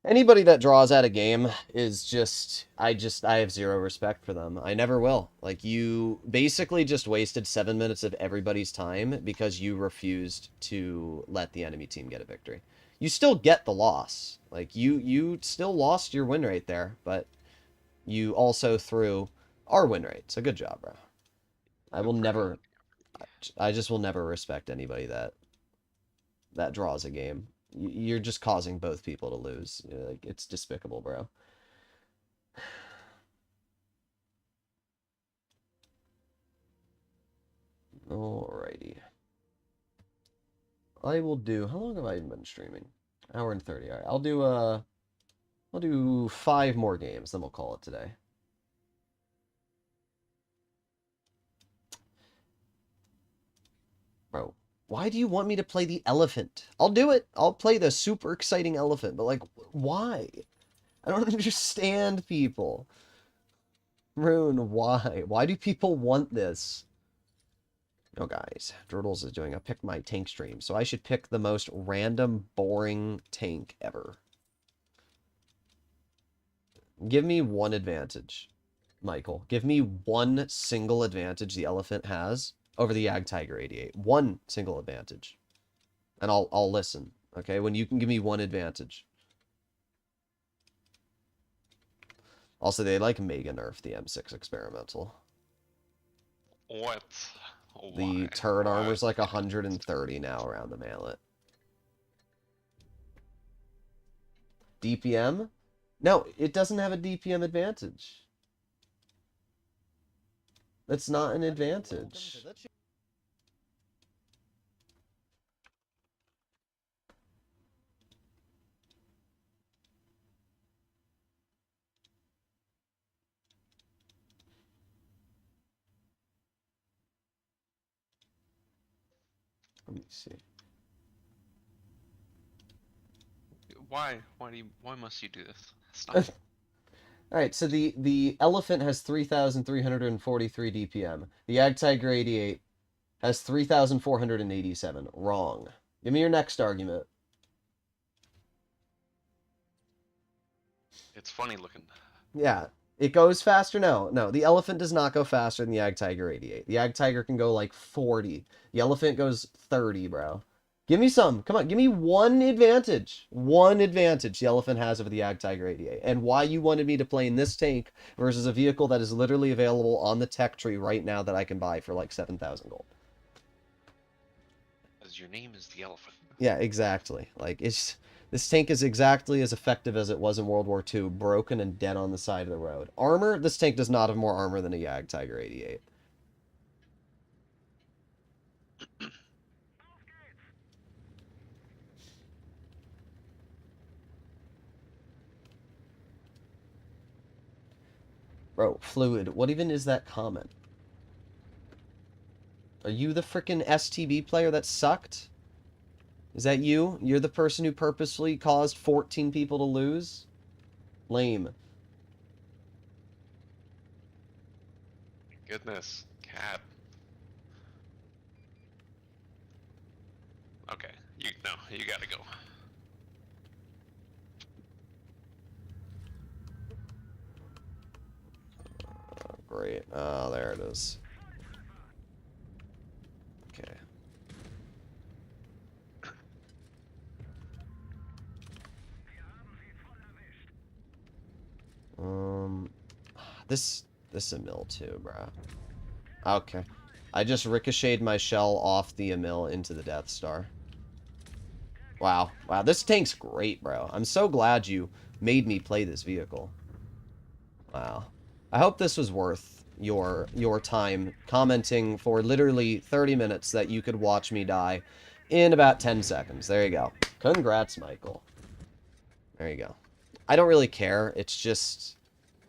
Anybody that draws out a game is just I have zero respect for them. I never will. Like, you basically just wasted 7 minutes of everybody's time because you refused to let the enemy team get a victory. You still get the loss. Like, you still lost your win rate there, but you also threw our win rate. So good job, bro. I will never I just will never respect anybody that draws a game. You're just causing both people to lose. Like, it's despicable, bro. Alrighty. I will do. How long have I been streaming? Hour and 30. Alright, I'll do 5 more games, then we'll call it today. Bro, why do you want me to play the elephant? I'll do it. I'll play the super exciting elephant, but like, why? I don't understand people. Rune, why? Why do people want this? No, guys, Droodles is doing a pick my tank stream, so I should pick the most random, boring tank ever. Give me one advantage, Michael. Give me one single advantage the elephant has over the Ag Tiger 88. One single advantage. And I'll listen, okay? When you can give me one advantage. Also, they like mega nerf the M6 experimental. What? The Why? turret Why? armor's like 130 now around the mallet. DPM? No, it doesn't have a DPM advantage. That's not an advantage. Let me see. Why? Why must you do this? Stop. Alright, so the elephant has 3,343 DPM. The Ag Tiger 88 has 3,487. Wrong. Give me your next argument. It's funny looking. Yeah. It goes faster? No. The elephant does not go faster than the Ag Tiger 88. The Ag Tiger can go like 40. The elephant goes 30, bro. Give me some. Come on, give me one advantage. One advantage the elephant has over the Ag Tiger 88. And why you wanted me to play in this tank versus a vehicle that is literally available on the tech tree right now that I can buy for like 7,000 gold. Because your name is the elephant. Yeah, exactly. Like, this tank is exactly as effective as it was in World War II, broken and dead on the side of the road. Armor, this tank does not have more armor than a Ag Tiger 88. Bro, Fluid, what even is that comment? Are you the frickin' STB player that sucked? Is that you? You're the person who purposely caused 14 people to lose? Lame. Goodness, cat. Okay, you gotta go. Great. Oh, there it is. Okay. This is a mill too, bro. Okay. I just ricocheted my shell off the mill into the Death Star. Wow. Wow, this tank's great, bro. I'm so glad you made me play this vehicle. Wow. I hope this was worth your time commenting for literally 30 minutes that you could watch me die in about 10 seconds. There you go. Congrats, Michael. There you go. I don't really care. It's just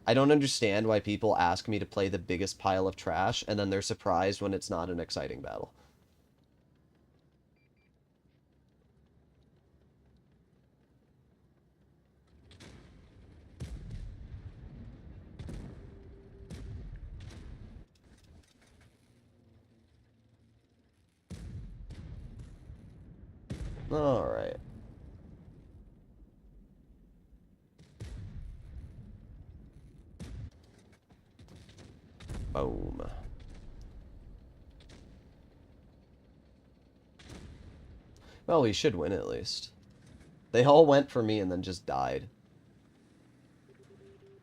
I don't understand why people ask me to play the biggest pile of trash, and then they're surprised when it's not an exciting battle. Alright. Boom. Well, we should win at least. They all went for me and then just died.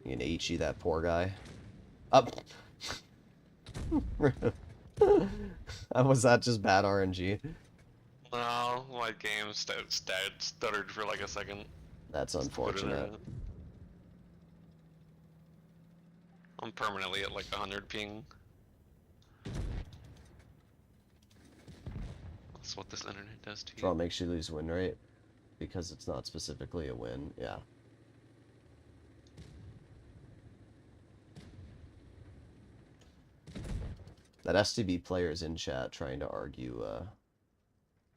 You can H that poor guy. Up. Was that just bad RNG? No, my game stuttered for like a second. That's unfortunate. I'm permanently at like 100 ping. That's what this internet does to you. Draw makes you lose win rate because it's not specifically a win. Yeah. That STB player is in chat trying to argue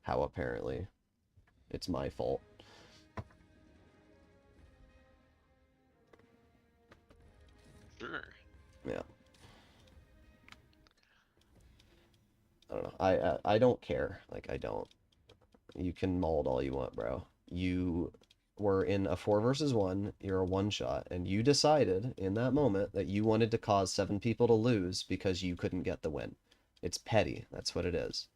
how apparently it's my fault. Sure. Yeah. I don't know. I don't care. Like, I don't. You can mold all you want, bro. You were in a 4 versus 1. You're a one-shot. And you decided in that moment that you wanted to cause 7 people to lose because you couldn't get the win. It's petty. That's what it is.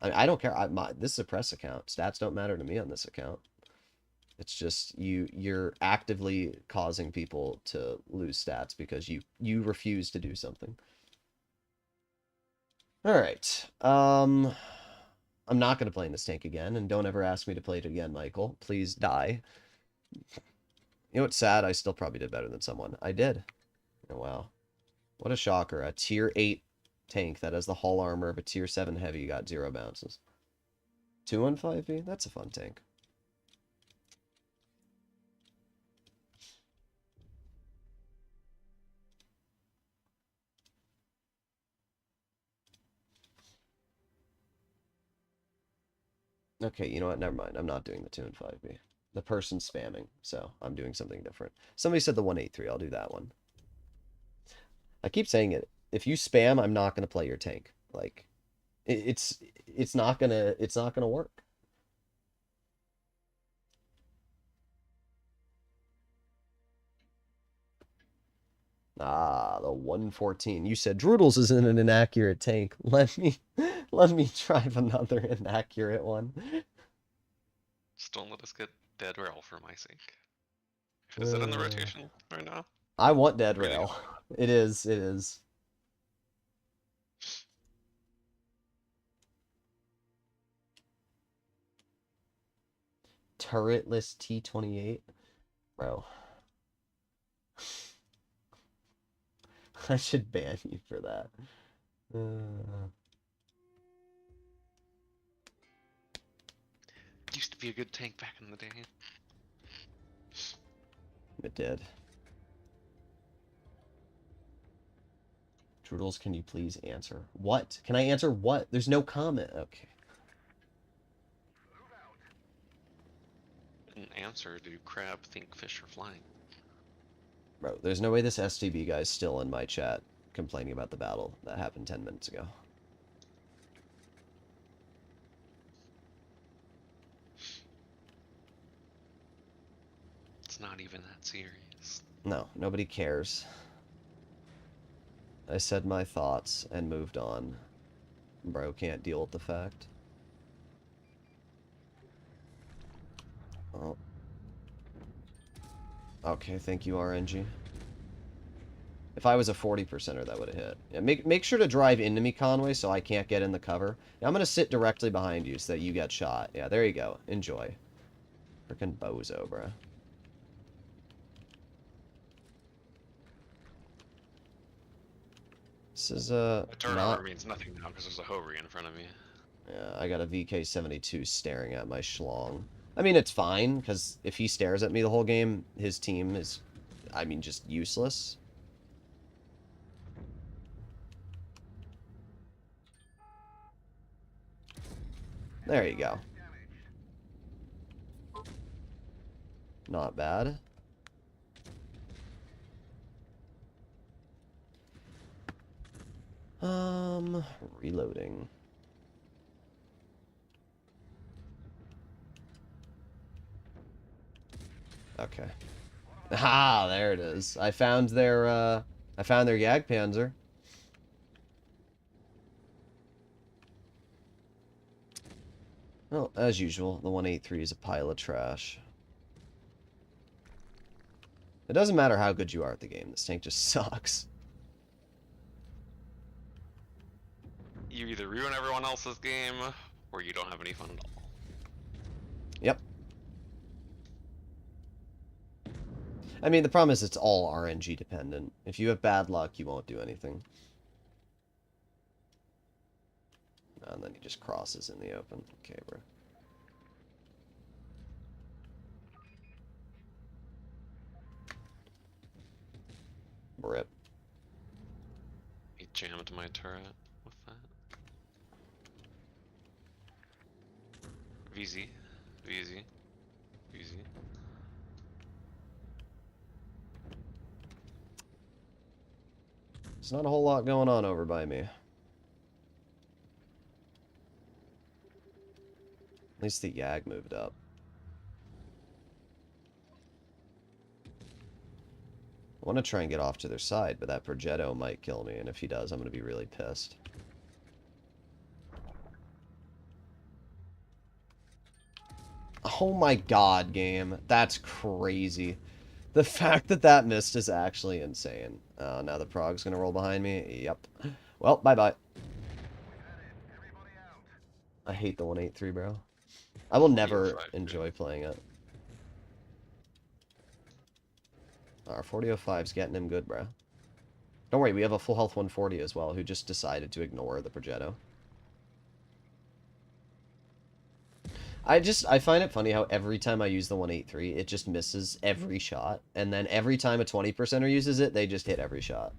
I don't care. This is a press account. Stats don't matter to me on this account. It's just you're actively causing people to lose stats because you refuse to do something. All right. I'm not going to play in this tank again, and don't ever ask me to play it again, Michael. Please die. You know what's sad? I still probably did better than someone. I did. Oh, wow. What a shocker. A tier 8 tank that has the hull armor of a tier 7 heavy got 0 bounces. 215V? That's a fun tank. Okay, you know what? Never mind. I'm not doing the 2 and 5B. The person's spamming, so I'm doing something different. Somebody said the 183. I'll do that one. I keep saying it. If you spam, I'm not gonna play your tank. Like, it's not gonna work. Ah, the 114. You said Droodles isn't an inaccurate tank. Let me drive another inaccurate one. Just don't let us get dead rail for my sake. Is it in the rotation right now? I want dead rail. It is. Turretless T28? Bro. I should ban you for that. Used to be a good tank back in the day. It did. Droodles, can you please answer? What? Can I answer what? There's no comment. Okay. An answer, do crab think fish are flying? Bro, there's no way this STB guy's still in my chat complaining about the battle that happened 10 minutes ago. It's not even that serious. No, nobody cares. I said my thoughts and moved on. Bro can't deal with the fact. Oh. Okay, thank you, RNG. If I was a 40%er, that would have hit. Yeah, make sure to drive into me, Conway, so I can't get in the cover. Yeah, I'm going to sit directly behind you so that you get shot. Yeah, there you go. Enjoy. Freaking bozo, bruh. This is, A turnover means nothing now because there's a Hovry in front of me. Yeah, I got a VK-72 staring at my schlong. I mean, it's fine, because if he stares at me the whole game, his team is I mean, just useless. There you go. Not bad. Reloading. Okay. Ah, there it is. I found their Jagdpanzer. Well, as usual, the 183 is a pile of trash. It doesn't matter how good you are at the game. This tank just sucks. You either ruin everyone else's game, or you don't have any fun at all. Yep. I mean, the problem is it's all RNG dependent. If you have bad luck, you won't do anything. And then he just crosses in the open. Okay, bro. Rip. He jammed my turret with that. VZ. VZ. VZ. There's not a whole lot going on over by me. At least the Yag moved up. I want to try and get off to their side, but that Progetto might kill me, and if he does, I'm going to be really pissed. Oh my god, game. That's crazy. The fact that that missed is actually insane. Now the Prog's going to roll behind me. Yep. Well, bye-bye. I hate the 183, bro. I will never enjoy playing it. Our 4005's getting him good, bro. Don't worry, we have a full health 140 as well, who just decided to ignore the Progetto. I find it funny how every time I use the 183, it just misses every shot. And then every time a 20%er uses it, they just hit every shot.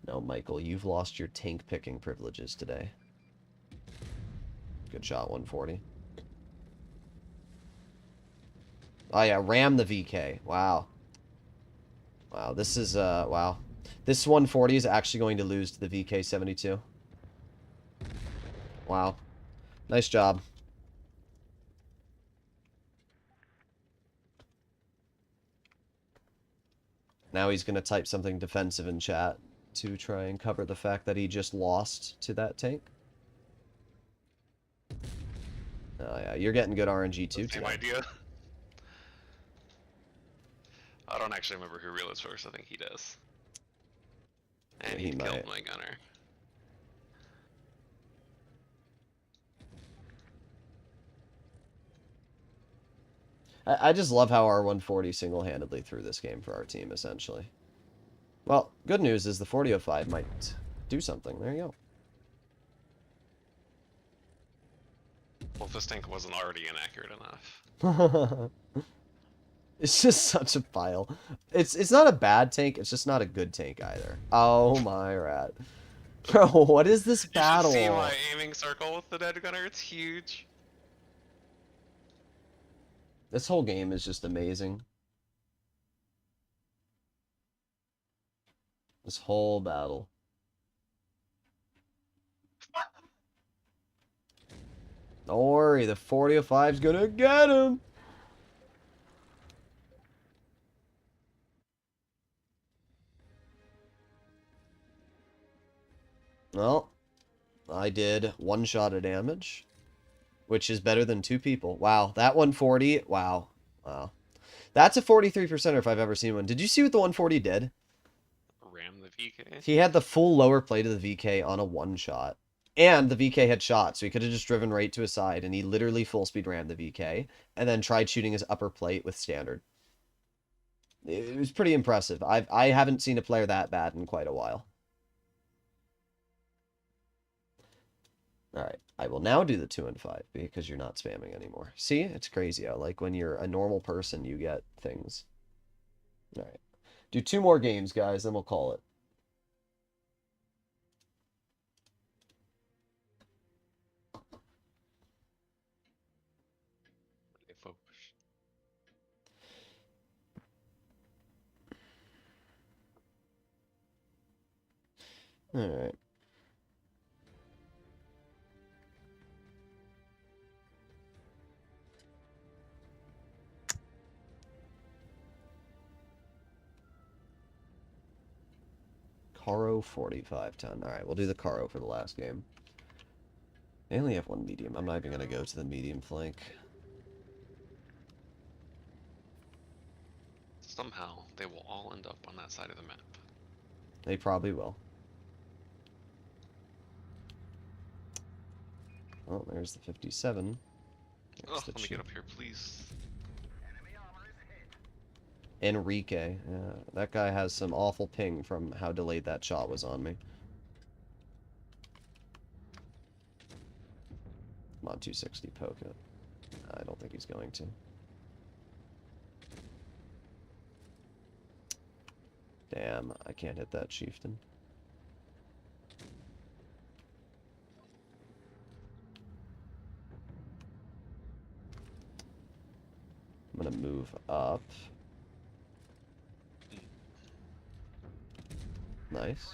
No, Michael, you've lost your tank picking privileges today. Good shot, 140. Oh yeah, ram the VK. Wow. Wow, this is, wow. This 140 is actually going to lose to the VK72. Wow. Nice job. Now he's going to type something defensive in chat to try and cover the fact that he just lost to that tank. Oh yeah, you're getting good RNG too. Same idea. I don't actually remember who realized first. I think he does. And he killed my gunner. I just love how our 140 single-handedly threw this game for our team, essentially. Well, good news is the 4005 might do something. There you go. Well, if this tank wasn't already inaccurate enough. It's just such a pile. It's not a bad tank, it's just not a good tank either. Oh my rat. Bro, what is this battle? You should see my aiming circle with the dead gunner, it's huge. This whole game is just amazing. This whole battle. Don't worry, the 4005's gonna get him! Well, I did 1 shot of damage, which is better than 2 people. Wow, that 140, wow. Wow. That's a 43%er if I've ever seen one. Did you see what the 140 did? Ram the VK? He had the full lower plate of the VK on a 1 shot. And the VK had shot, so he could have just driven right to his side, and he literally full speed rammed the VK, and then tried shooting his upper plate with standard. It was pretty impressive. I haven't seen a player that bad in quite a while. Alright. I will now do the 2 and 5 because you're not spamming anymore. See, it's crazy how, like, when you're a normal person, you get things. All right. Do 2 more games, guys, then we'll call it. Okay, folks. All right. Caro 4510. All right, we'll do the Caro for the last game. They only have 1 medium. I'm not even going to go to the medium flank. Somehow, they will all end up on that side of the map. They probably will. Oh, there's the 57. Oh, let me get up here, please. Enrique. Yeah, that guy has some awful ping from how delayed that shot was on me. Come on, 260, poke it. I don't think he's going to. Damn, I can't hit that chieftain. I'm gonna move up. Nice.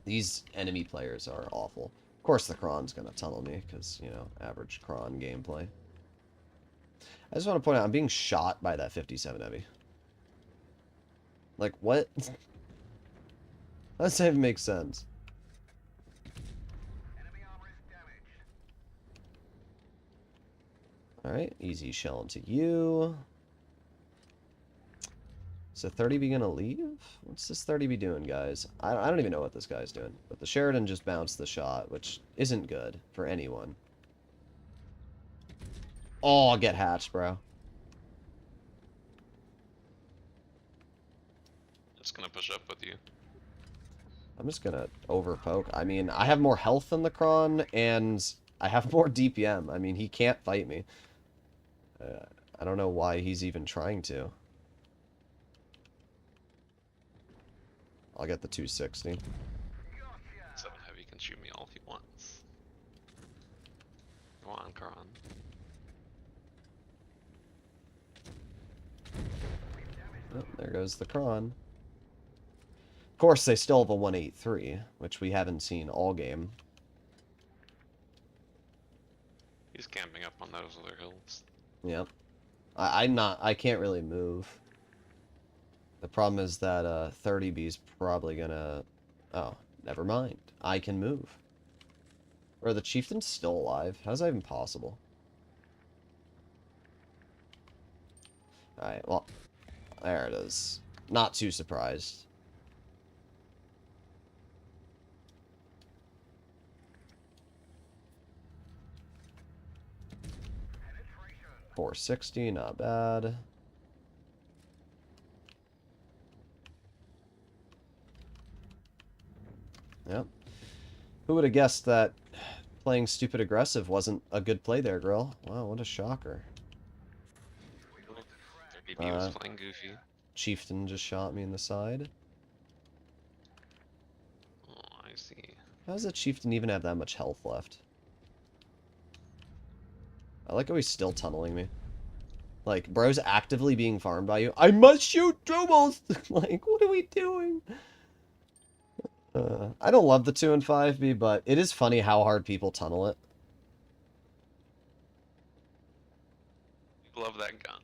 These enemy players are awful. Of course the Kron's gonna tunnel me, because, you know, average Kron gameplay. I just want to point out, I'm being shot by that 57 heavy. Like, what? That doesn't even make sense. Alright, easy shell into you. So 30B gonna leave? What's this 30B doing, guys? I don't even know what this guy's doing. But the Sheridan just bounced the shot, which isn't good for anyone. Oh, get hatched, bro. Just gonna push up with you. I'm just gonna overpoke. I mean, I have more health than the Kron, and I have more DPM. I mean, he can't fight me. I don't know why he's even trying to. I'll get the 260. 7 heavy can shoot me all he wants. Go on, Karan. Oh, there goes the Kron. Of course, they still have a 183, which we haven't seen all game. He's camping up on those other hills. Yep. I can't really move. The problem is that 30B's probably gonna... Oh, never mind. I can move. Or the chieftain's still alive. How's that even possible? Alright, well, there it is. Not too surprised. .460, not bad. Yep. Who would have guessed that playing stupid aggressive wasn't a good play there, girl? Wow, what a shocker. 30B was playing goofy. Chieftain just shot me in the side. Oh, I see. How does that chieftain even have that much health left? I like how he's still tunneling me. Like, bro's actively being farmed by you. I must shoot Droodles! Like, what are we doing? I don't love the 2 and 5B, but it is funny how hard people tunnel it. Love that gun.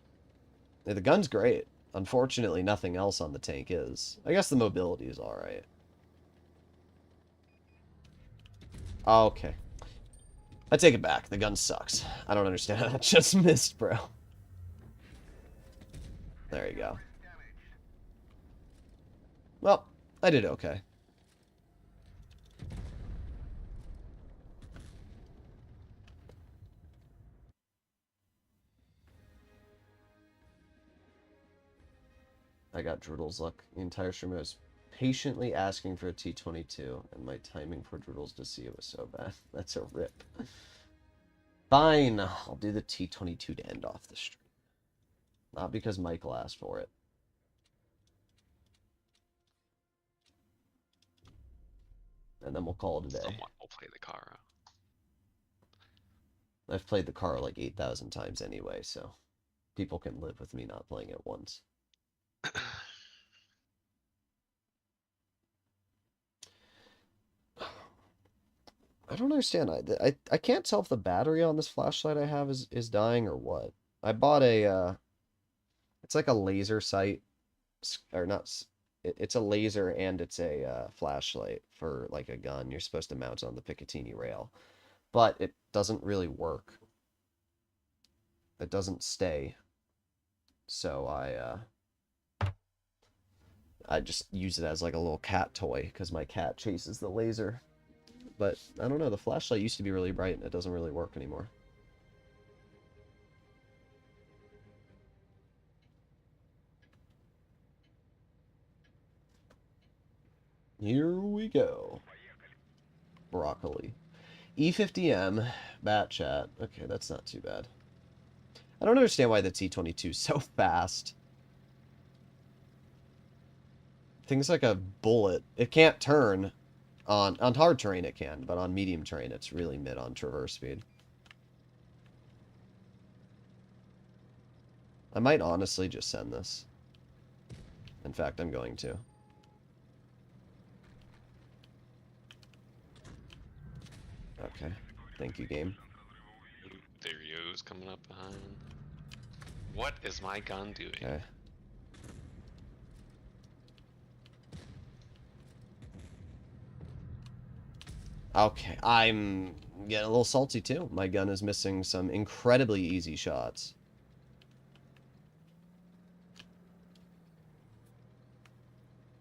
Yeah, the gun's great. Unfortunately, nothing else on the tank is. I guess the mobility is alright. Okay. I take it back. The gun sucks. I don't understand how that just missed, bro. There you go. Well, I did okay. I got Droodles luck. The entire stream I was patiently asking for a T22, and my timing for Droodles to see it was so bad. That's a rip. Fine, I'll do the T22 to end off the stream. Not because Michael asked for it. And then we'll call it a day. Someone will play the Kara. I've played the car like 8,000 times anyway, so people can live with me not playing it once. I don't understand. I can't tell if the battery on this flashlight I have is dying or what. I bought a it's like a laser sight, or not. It's a laser and it's a flashlight for like a gun. You're supposed to mount it on the Picatinny rail, but it doesn't really work. It doesn't stay. So I just use it as like a little cat toy because my cat chases the laser. But I don't know, the flashlight used to be really bright and it doesn't really work anymore. Here we go. Broccoli. E50M, bat chat. Okay, that's not too bad. I don't understand why the T22 is so fast. Things like a bullet. It can't turn. On hard terrain it can, but on medium terrain it's really mid on traverse speed. I might honestly just send this. In fact, I'm going to. Okay. Thank you, game. There he is coming up behind. What is my gun doing? Okay. Okay, I'm getting a little salty too. My gun is missing some incredibly easy shots.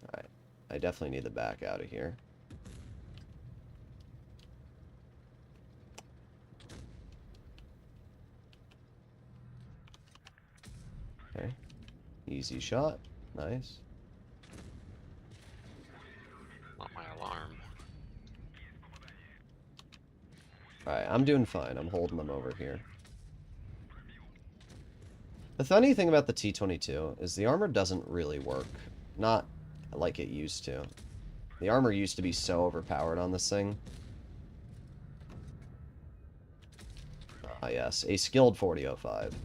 Alright, I definitely need to back out of here. Okay, easy shot, nice. Not my alarm. Alright, I'm doing fine. I'm holding them over here. The funny thing about the T22 is the armor doesn't really work. Not like it used to. The armor used to be so overpowered on this thing. Ah, yes. A skilled 4005.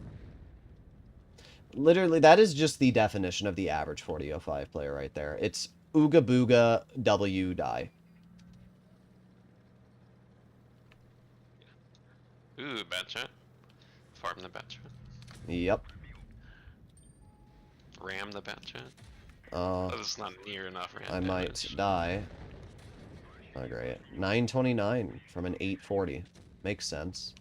Literally, that is just the definition of the average 4005 player right there. It's Ooga Booga W die. Ooh, bat chat. Farm the bat chat. Yep. Ram the bat chat. Oh, this is not near enough ram I damage. might die. Oh, great. 929 from an 840. Makes sense.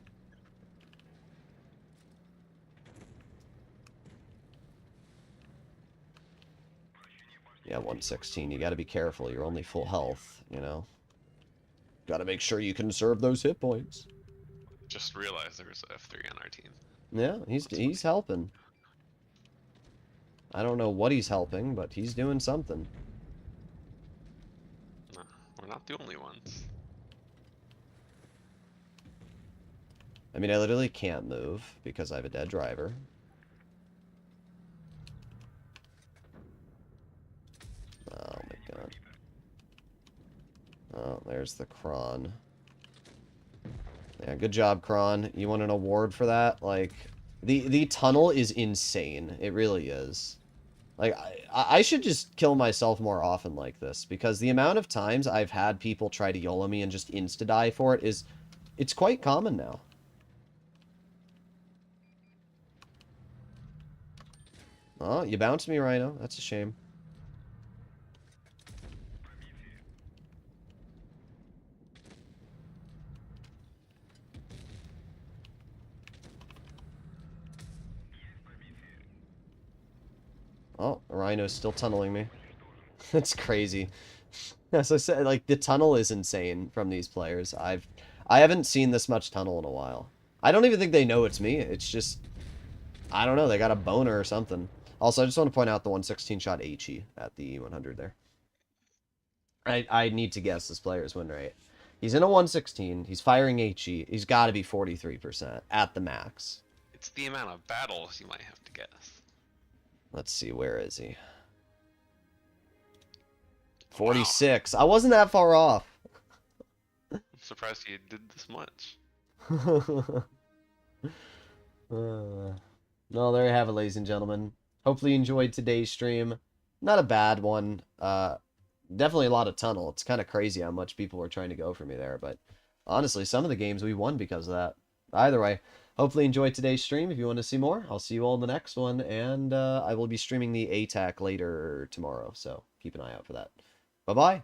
Yeah, 116. You gotta be careful. You're only full health, you know? Gotta make sure you conserve those hit points. Just realized there was a F3 on our team. Yeah, he's helping. I don't know what he's helping, but he's doing something. No, we're not the only ones. I mean, I literally can't move because I have a dead driver. Oh my god. Oh, there's the Kron. Yeah, good job, Kron. You want an award for that? Like, the tunnel is insane. It really is. Like, I should just kill myself more often like this, because the amount of times I've had people try to YOLO me and just insta-die for it is... It's quite common now. Oh, you bounced me, Rhino. That's a shame. Oh, Rhino's still tunneling me. That's crazy. As I said, like, the tunnel is insane from these players. I haven't seen this much tunnel in a while. I don't even think they know it's me. It's just, I don't know, they got a boner or something. Also, I just want to point out the 116 shot HE at the E100 there. I need to guess this player's win rate. He's in a 116. He's firing HE. He's got to be 43% at the max. It's the amount of battles you might have to guess. Let's see, where is he? Wow. 46. I wasn't that far off. I'm surprised you did this much. No, there you have it, ladies and gentlemen. Hopefully you enjoyed today's stream. Not a bad one. Definitely a lot of tunnel. It's kind of crazy how much people were trying to go for me there, but honestly, some of the games we won because of that. Either way, hopefully you enjoyed today's stream. If you want to see more, I'll see you all in the next one, and I will be streaming the ATAC later tomorrow, so keep an eye out for that. Bye-bye.